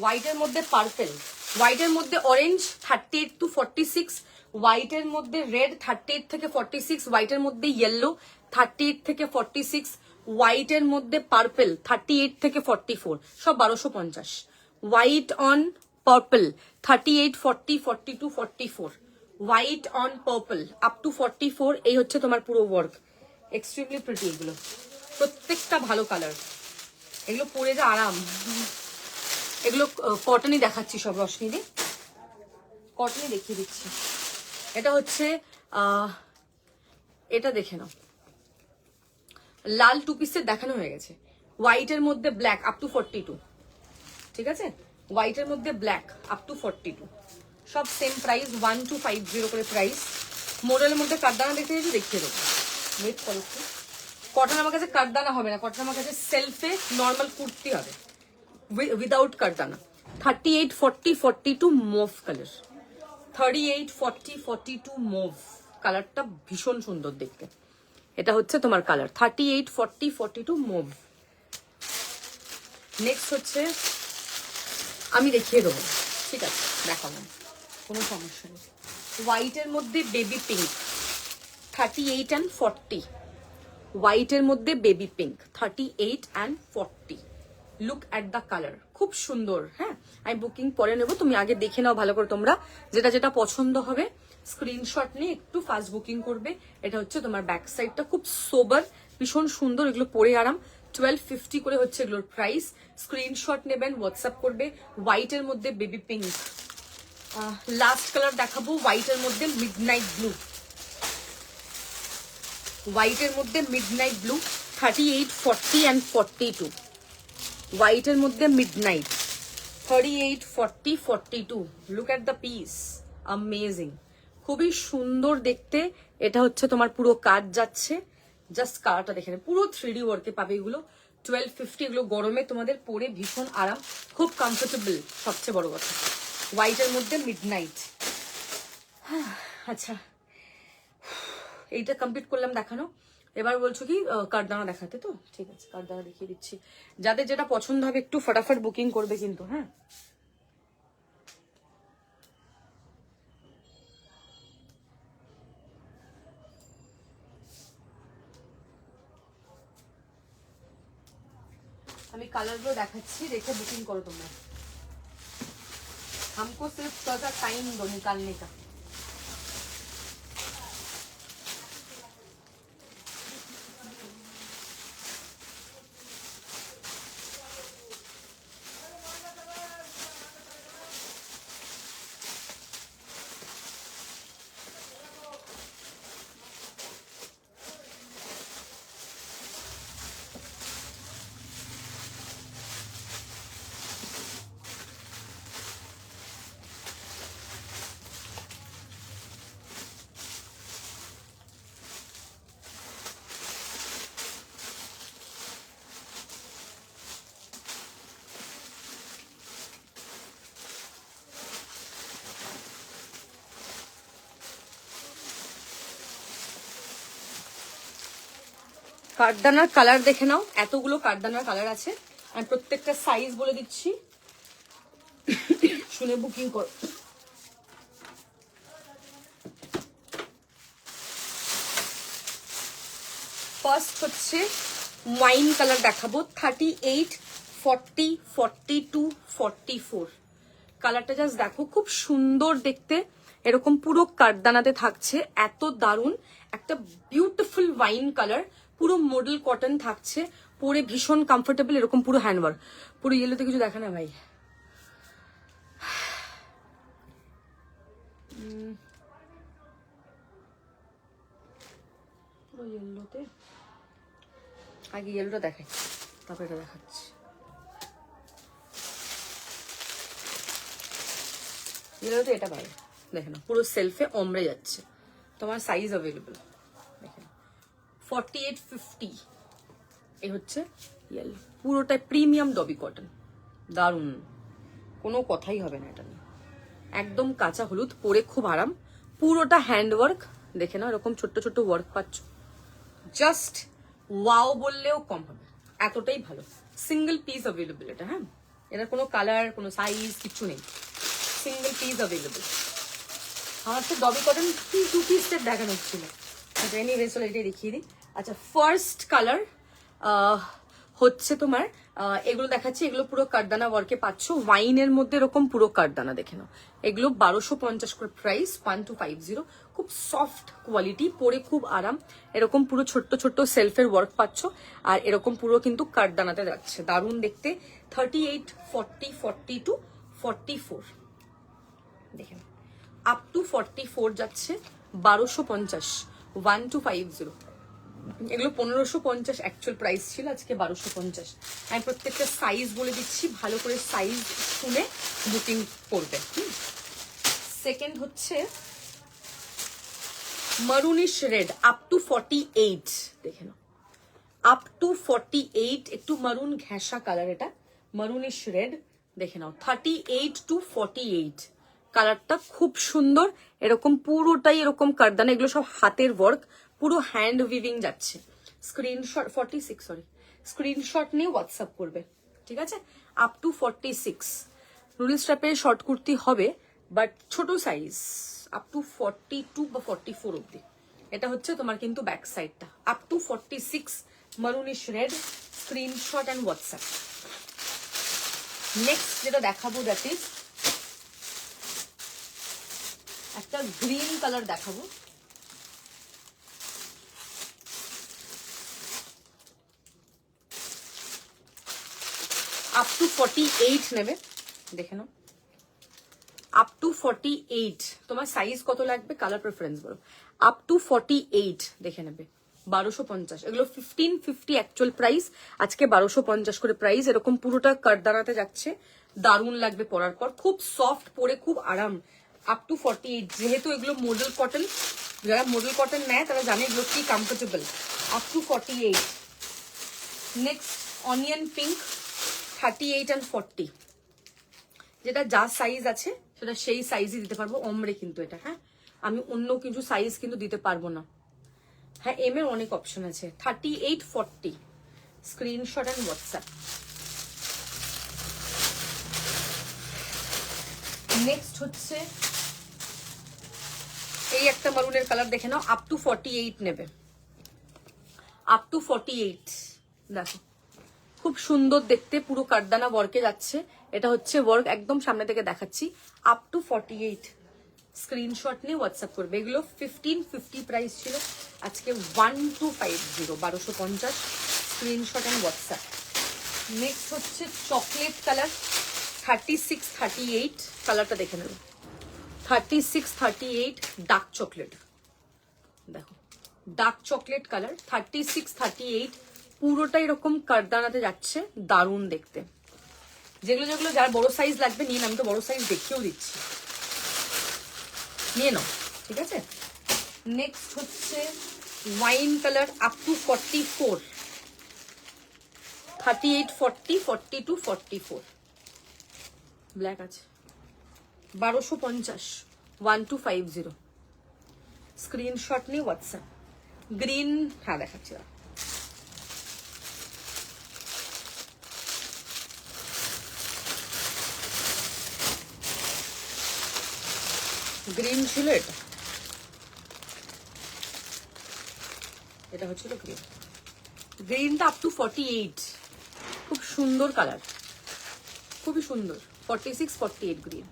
S1: হোয়াইটের মধ্যে পার্পেল, হোয়াইটের মধ্যে অরেঞ্জ 38 to 46, হোয়াইটের মধ্যে রেড 38 থেকে 46, হোয়াইটের মধ্যে ইয়েলো 38 থেকে 46, হোয়াইটের মধ্যে পার্পেল 38 থেকে 44, সব 1250। White on purple 38, 40, 42, 44, white on purple up to 44, এই হচ্ছে তোমার পুরো ওয়ার্ক, এক্সট্রিমলি প্রিটি, এগুলো প্রত্যেকটা ভালো কালার, এগুলো পরে যা আরাম। এগুলো কটনই দেখাচ্ছি, সব রশনি দিয়ে কটনই দেখিয়ে দিচ্ছি। এটা হচ্ছে এটা দেখে নাও, লাল টু পিসের দেখানো হয়ে গেছে, হোয়াইটের মধ্যে ব্ল্যাক আপ টু 42, ঠিক আছে, হোয়াইটের মধ্যে ব্ল্যাক আপ টু 42, সব সেম প্রাইস, 1250 করে প্রাইস। মডেলের মধ্যে কাঠদানা দেখতে চাইছি, দেখিয়ে দেবো, ওয়েট করো। কটন আমার কাছে কাঠদানা হবে না, কটন আমার কাছে সেলফে নর্মাল কুর্তি হবে উইদাউট কারদানা। 38, 40, 42 মুভ কালার, 38, 40, 42 মুভ কালারটা ভীষণ সুন্দর দেখতে। এটা হচ্ছে তোমার কালার 38, 40, 42 মুভ। নেক্সট হচ্ছে আমি দেখিয়ে দেবো, ঠিক আছে, দেখাবো, কোনো সমস্যা নেই। হোয়াইটের মধ্যে বেবি পিঙ্ক 38 and 40, হোয়াইটের মধ্যে baby pink 38 and 40, look at the colour, খুব সুন্দর। হ্যাঁ, আমি বুকিং পরে নেবো, তুমি আগে দেখে নাও ভালো করে, তোমরা যেটা যেটা পছন্দ হবে স্ক্রিনশট নিয়ে একটু ফাস্ট বুকিং করবে। এটা হচ্ছে তোমার ব্যাক সাইডটা, খুব সোবার, ভীষণ সুন্দর, এগুলো পরে আরাম। 1250 করে হচ্ছে এগুলোর প্রাইস। স্ক্রিনশট নেবেন, হোয়াটসঅ্যাপ করবে। হোয়াইটের মধ্যে বেবি পিঙ্ক, লাস্ট কালার দেখাবো, হোয়াইটের মধ্যে মিডনাইট ব্লু, হোয়াইটের মধ্যে মিডনাইট ব্লু 38, 40 and 42, হোয়াইটের মধ্যে midnight 38, 40, 42, look at the piece, amazing, খুবই সুন্দর দেখতে। এটা হচ্ছে তোমার পুরো কাজ যাচ্ছে, জাস্ট কালারটা দেখে নেবে, পুরো 3D ওয়ার্কে পাবে এগুলো। 1250, এগুলো গরমে তোমাদের পরে ভীষণ আরাম, খুব কমফোর্টেবল, সবচেয়ে বড় কথা। হোয়াইটের মধ্যে মিডনাইট। আচ্ছা, এইটা কমপ্লিট করলাম দেখানো, এবার বলছো কি কাঠদানা দেখাতে, তো ঠিক আছে, কাঠদানা দেখিয়ে দিচ্ছি। যাদের যেটা পছন্দ হবে একটু ফটাফট বুকিং করবে কিন্তু। হ্যাঁ, আমি কালারগুলো দেখাচ্ছি, দেখে বুকিং করো তোমরা। हमको सिर्फ थोड़ा सा टाइम दो निकालने का। কাঠদানার কালার দেখে নাও, এতগুলো কাঠদানার কালার আছে। আমি প্রত্যেকটা সাইজ বলে দিচ্ছি, শুনে বুকিং করো। ফার্স্ট হচ্ছে ওয়াইন কালার দেখাবো, 38, 40, 42, 44। কালারটা জাস্ট দেখো, খুব সুন্দর দেখতে, এরকম পুরো কাঠদানাতে থাকছে, এত দারুণ একটা বিউটিফুল ওয়াইন কালার, পুরো মডেল কটন থাকছে, পরে ভীষণ কমফোর্টেবল, এরকম পুরো হ্যান্ডওয়ার্ক, পুরো ইয়েলোতে কিছু দেখা না ভাই। পুরো ইয়েলোতে, আগে ইয়েলোটা দেখাই, তারপর এটা দেখাচ্ছি। ইয়েলোতে এটা পাবে, দেখে না পুরো সেলফে ওমরে যাচ্ছে। তোমার সাইজ অ্যাভেলেবল, দেখে না 48, 50। এই হচ্ছে ইয়েলো, পুরোটাই প্রিমিয়াম ডবি কটন, দারুণ, কোনো কথাই হবে না এটা নিয়ে। একদম কাঁচা হলুদ, পরে খুব আরাম, পুরোটা হ্যান্ডওয়ার্ক, দেখে না এরকম ছোট্ট ছোট্ট ওয়ার্ক পাচ্ছ, জাস্ট ওয়াও বললেও কম হবে, এতটাই ভালো। সিঙ্গেল পিস অ্যাভেলেবল এটা, হ্যাঁ, এটার কোনো কালার কোনো সাইজ কিছু নেই, সিঙ্গেল পিস অ্যাভেলেবল। আমার তো ডবি কটন 2 পিস সেট দেখানো হচ্ছিল, এনিওয়ে চলো এটাই দেখিয়ে দিই। আচ্ছা, ফার্স্ট কালার হচ্ছে তোমার এগুলো দেখাচ্ছি, এগুলো পুরো কাঠদানা ওয়ার্কে পাচ্ছ, ওয়াইনের মধ্যে এরকম পুরো কাঠদানা, দেখে নাও। এগুলো 1250 করে প্রাইস, 1250। খুব সফট কোয়ালিটি, পরে খুব আরাম, এরকম পুরো ছোট্ট ছোট্ট সেলফের ওয়ার্ক পাচ্ছ, আর এরকম পুরো কিন্তু কাঠদানাতে যাচ্ছে, দারুণ দেখতে। 38, 40, 42, 44, দেখে নাও, আপ টু 44 যাচ্ছে 1250, 1250। এগুলো 1550 অ্যাকচুয়াল প্রাইস ছিল, আজকে 1250। আমি প্রত্যেকটা সাইজ বলে দিচ্ছি, ভালো করে সাইজ শুনে বুকিং করবে। সেকেন্ড হচ্ছে মারুনিশ রেড, আপ টু 48, দেখে নাও, আপ টু 48, একটু মারুন ঘেঁষা কালার, এটা মারুনিশ রেড, দেখে নাও। 38 to 48, কালারটা খুব সুন্দর, এরকম পুরোটাই এরকম কাঠদানা, এগুলো সব হাতের ওয়ার্ক, পুরো হ্যান্ড উইভিং যাচ্ছে। স্ক্রিনশট 46, সরি, স্ক্রিনশট নিয়ে হোয়াটসঅ্যাপ করবে, ঠিক আছে। আপ টু 46 রুল স্ট্র্যাপের শর্ট কুর্তি হবে, বাট ছোট সাইজ, আপ টু 42 বা 44 অব্দি। এটা হচ্ছে তোমার কিন্তু ব্যাক সাইডটা, up to 46 maroonish red, screenshot and WhatsApp. Next যেটা দেখাবো, দ্যাট ইজ একটা গ্রিন কালার দেখাবো, আপ টু 48 নেবে, দেখে নাও, আপ টু 48। তোমার সাইজ কত লাগবে, কালার প্রেফারেন্স বলো। আপ টু 48 দেখে নেবে, 1250। এগুলো 1550 অ্যাকচুয়াল প্রাইস, আজকে 1250 করে প্রাইস। এরকম পুরোটা কাঠদানাতে যাচ্ছে, দারুণ লাগবে পরার পর, খুব সফট, পরে খুব আরাম। আপ টু 48, যেহেতু এগুলো মডেল কটন, যারা মডেল কটন নেয় তারা জানে এগুলো কি comfortable. Up to 48। Next onion pink, 38 and 40, যেটা যা সাইজ আছে সেটা সেই সাইজই দিতে পারবো, ওমরে কিন্তু এটা, হ্যাঁ, আমি অন্য কিছু সাইজ কিন্তু দিতে পারবো না। হ্যাঁ, এম এর অনেক অপশন আছে। 38, 40, স্ক্রিনশট অ্যান্ড হোয়াটসঅ্যাপ। নেক্সট হচ্ছে এই একটা মারুনের কালার, দেখে নাও, আপ টু 48 নেবে, আপ টু 48। দেখো খুব সুন্দর দেখতে, পুরো কাঠদানা ওয়ার্কে যাচ্ছে, এটা হচ্ছে ওয়ার্ক, একদম সামনে থেকে দেখাচ্ছি। আপ টু 48, স্ক্রিনশট নিয়ে হোয়াটসঅ্যাপ করবে। এগুলো 1550 প্রাইস ছিল, আজকে 1250, 1250, স্ক্রিনশট অ্যান্ড হোয়াটসঅ্যাপ। নেক্সট হচ্ছে চকলেট কালার, 36, 38, কালারটা দেখে নেবে, 36, 38 ডার্ক চকলেট, দেখো ডার্ক চকলেট কালার, 36, 38, পুরোটা এরকম কাঠদানাতে যাচ্ছে, দারুণ দেখতে। যেগুলো যেগুলো যার বড় সাইজ লাগবে নিন, আমি তো বড় সাইজ দেখিয়েও দিচ্ছি, নিয়ে নাও, ঠিক আছে। নেক্সট হচ্ছে wine colour, up to 44, 38, 40, 42, 44, black আছে, 1250, 1250, স্ক্রিনশট নিয়ে হোয়াটসঅ্যাপ। গ্রিন, হ্যাঁ দেখাচ্ছি, গ্রিন ছিল এটা, এটা হচ্ছিল গ্রিন। গ্রিনটা আপ টু 48, খুব সুন্দর কালার, খুবই সুন্দর। 46, 48 গ্রিন।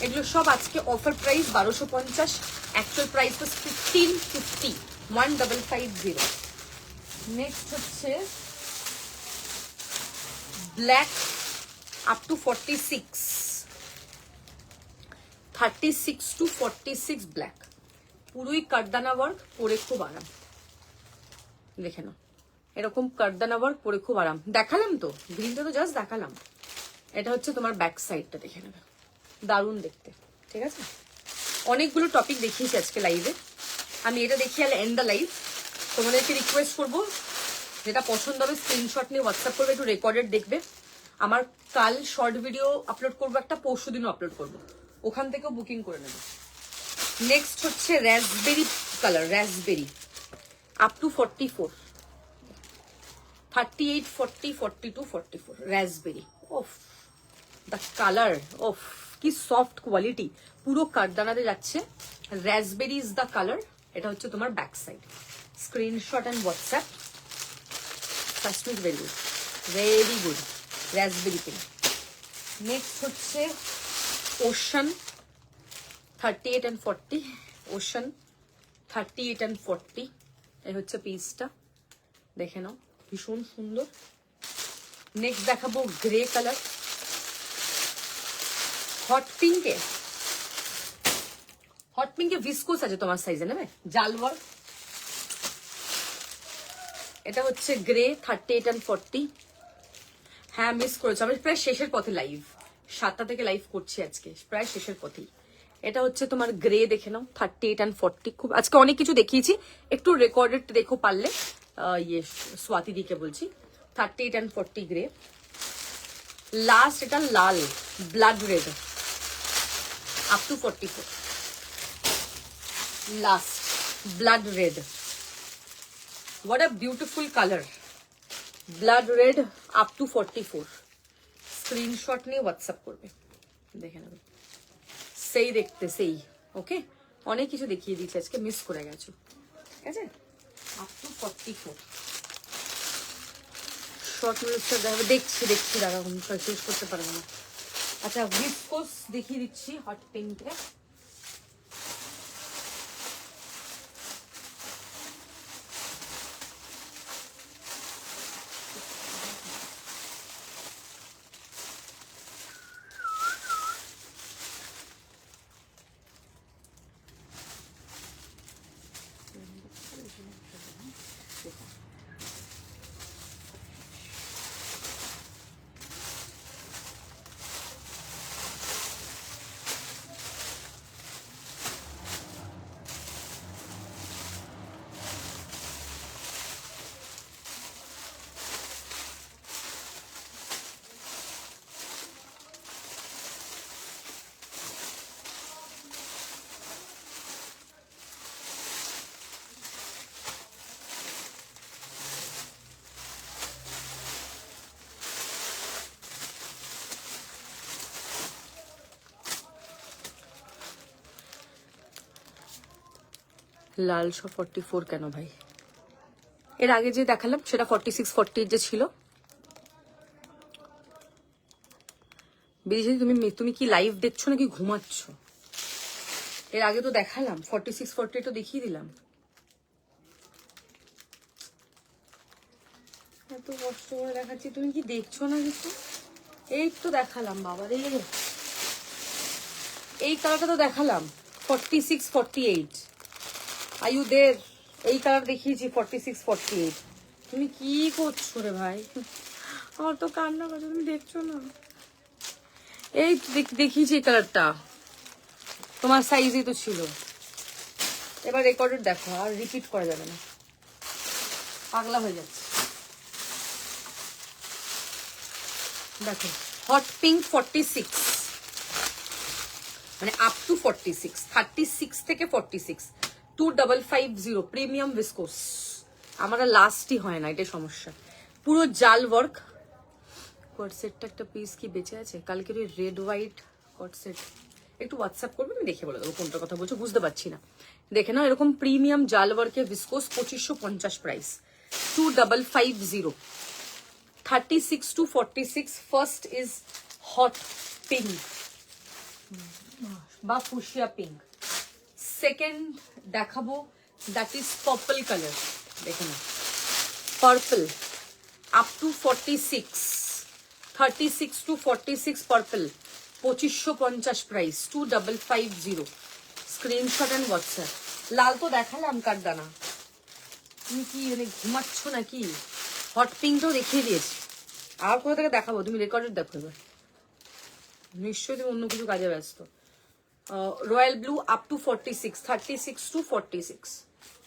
S1: এগুলো সব আজকে অফার প্রাইস 1250, অ্যাকচুয়াল প্রাইস তো 1550, 1550। নেক্সট হচ্ছে black up to 46, 36 to 46 black, পুরোই কারদানা ওয়ার্ক, পরে খুব আরাম। দেখে নাও, এরকম কারদানা ওয়ার্ক পরে খুব আরাম। দেখালাম তো গ্রিনটা, তো জাস্ট দেখালাম। এটা হচ্ছে তোমার ব্যাক সাইডটা, দেখে নেবে, দারুণ দেখতে। ঠিক আছে, অনেকগুলো টপিক দেখিয়েছি আজকে লাইভে, আমি এটা দেখিয়ে এন্ড দ্য লাইভ। তোমাদেরকে রিকোয়েস্ট করবো, যেটা পছন্দ হবে স্ক্রিনশট নিয়ে হোয়াটসঅ্যাপ করবে, একটু রেকর্ডেড দেখবে। আমার কাল শর্ট ভিডিও আপলোড করবো একটা, পরশু দিনও আপলোড করবো, ওখান থেকেও বুকিং করে নেবে। নেক্সট হচ্ছে raspberry colour, raspberry up to 44, 38, 40, 42, 44 raspberry. Of the colour, ওফ কি সফট কোয়ালিটি, পুরো কারদানাতে যাচ্ছে। Raspberry is the colour. এটা হচ্ছে তোমার back side. Screenshot and WhatsApp. First week very good, very good raspberry pink. Next হচ্ছে ওশান 38 and 40, ওশান 38 and 40। এই হচ্ছে পিসটা, দেখে নাও, ভীষণ সুন্দর। নেক্সট দেখাবো গ্রে কালার, হট পিঙ্কে। হট পিঙ্কে ভিসকোস আছে তোমার সাইজে, নেবে জাল ওয়ার্ক। এটা হচ্ছে গ্রে 38 and 40। হ্যাঁ মিস করেছো, আমি প্রায় শেষের পথে লাইভ, 7টা থেকে লাইভ করছি আজকে, প্রায় শেষের পথেই। এটা হচ্ছে তোমার গ্রে, দেখে নাও 38 and 40। খুব আজকে অনেক কিছু দেখিয়েছি, একটু রেকর্ডেড দেখো পারলে। ইয়ে স্বাতি দিকে বলছি, 38 and 40 গ্রে। লাস্ট এটা লাল, blood red up to 44, last blood red. What a beautiful colour, blood red up to 44। Screenshot নিয়ে হোয়াটসঅ্যাপ করবে, দেখে নেবে, সেই দেখতে সেই। ওকে, অনেক কিছু দেখিয়ে দিচ্ছি আজকে, মিস করে গেছো। ঠিক আছে, আপ টু 44 শর্ট নোটসটা দেখাবে, দেখছি দাদা, শেষ করতে পারবো না। আচ্ছা ভিসকোস দেখিয়ে দিচ্ছি হট পিঙ্কে। লাল 44 কেন ভাই? এর আগে যে দেখালাম সেটা 46, 48 যে ছিল। বেরিয়েছি, তুমি কি লাইভ দেখছো নাকি ঘুমাচ্ছ? এর আগে তো দেখালাম 46, 48 তো দেখিয়ে দিলাম। এত কষ্ট করে দেখাচ্ছি, তুমি কি দেখছো না কিছু? এই তো দেখালাম বাবা রে, এই কালারটা তো দেখালাম 46, 48। আর ইউ দের, এই কালার দেখিয়েছি 46, 48। তুমি কি করছো রে ভাই? আমার তো কান্না করছে, তুমি দেখছো না? এই দেখিয়েছি এই কালারটা, তোমার সাইজই তো ছিল। এবার রেকর্ডেড দেখো, আর রিপিট করা যাবে না, পাগলা হয়ে যাচ্ছে। দেখো হট পিঙ্ক 46, মানে আপ টু 46, 36 থেকে 46, 2550 প্রিমিয়াম ভিসকোস। আমার লাস্টই হয় না, এটাই সমস্যা। পুরো জাল ওয়ার্ক। কটসেটটা একটা পিস কি বেঁচে আছে? কালকের ওই রেড হোয়াইট কটসেট একটু হোয়াটসঅ্যাপ করবে, আমি দেখে বলে দেবো কোনটা কথা বলছো, বুঝতে পারছি না। দেখে নাও, এরকম প্রিমিয়াম জাল ওয়ার্কের viscose, 2550 price, 2550। 36 to 46। First is hot pink বা ফুশিয়া পিঙ্ক। সেকেন্ড দেখাবো, দ্যাট ইজ পার্পল কালার। দেখে নাও, purple up to 46, 36 to 46 purple, 2550 price, 2550। Screenshot and WhatsApp. লাল তো দেখালাম কাঠদানা, তুমি কি মানে ঘুমাচ্ছ নাকি? হট পিঙ্কটাও দেখিয়ে দিয়েছি, আর কোথা থেকে দেখাবো? তুমি রেকর্ডেড দেখো এবার, নিশ্চয়ই তুমি অন্য কিছু কাজে ব্যস্ত। Royal blue up to 46, 36 to 46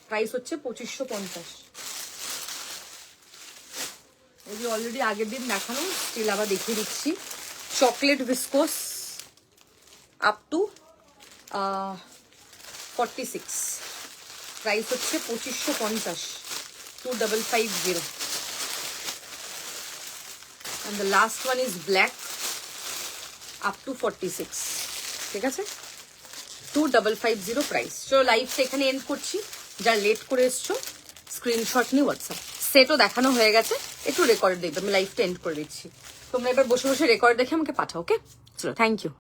S1: price হচ্ছে 2550। এগুলো অলরেডি আগের দিন দেখানো, স্টিল আবার দেখিয়ে দিচ্ছি। Chocolate viscose up to 46 price হচ্ছে 2550, 2550। and the last one is black up to 46, ঠিক আছে, 2550 প্রাইস। চলো লাইভটা এখানে এন্ড করছি। যারা লেট করে এসছো স্ক্রিনশট নিয়ে হোয়াটসঅ্যাপ। সেটও দেখানো হয়ে গেছে, একটু রেকর্ড দেখবে, আমি লাইভটা এন্ড করে দিচ্ছি। তোমরা এবার বসে বসে রেকর্ড দেখে আমাকে পাঠাও, ওকে? চলো, থ্যাংক ইউ।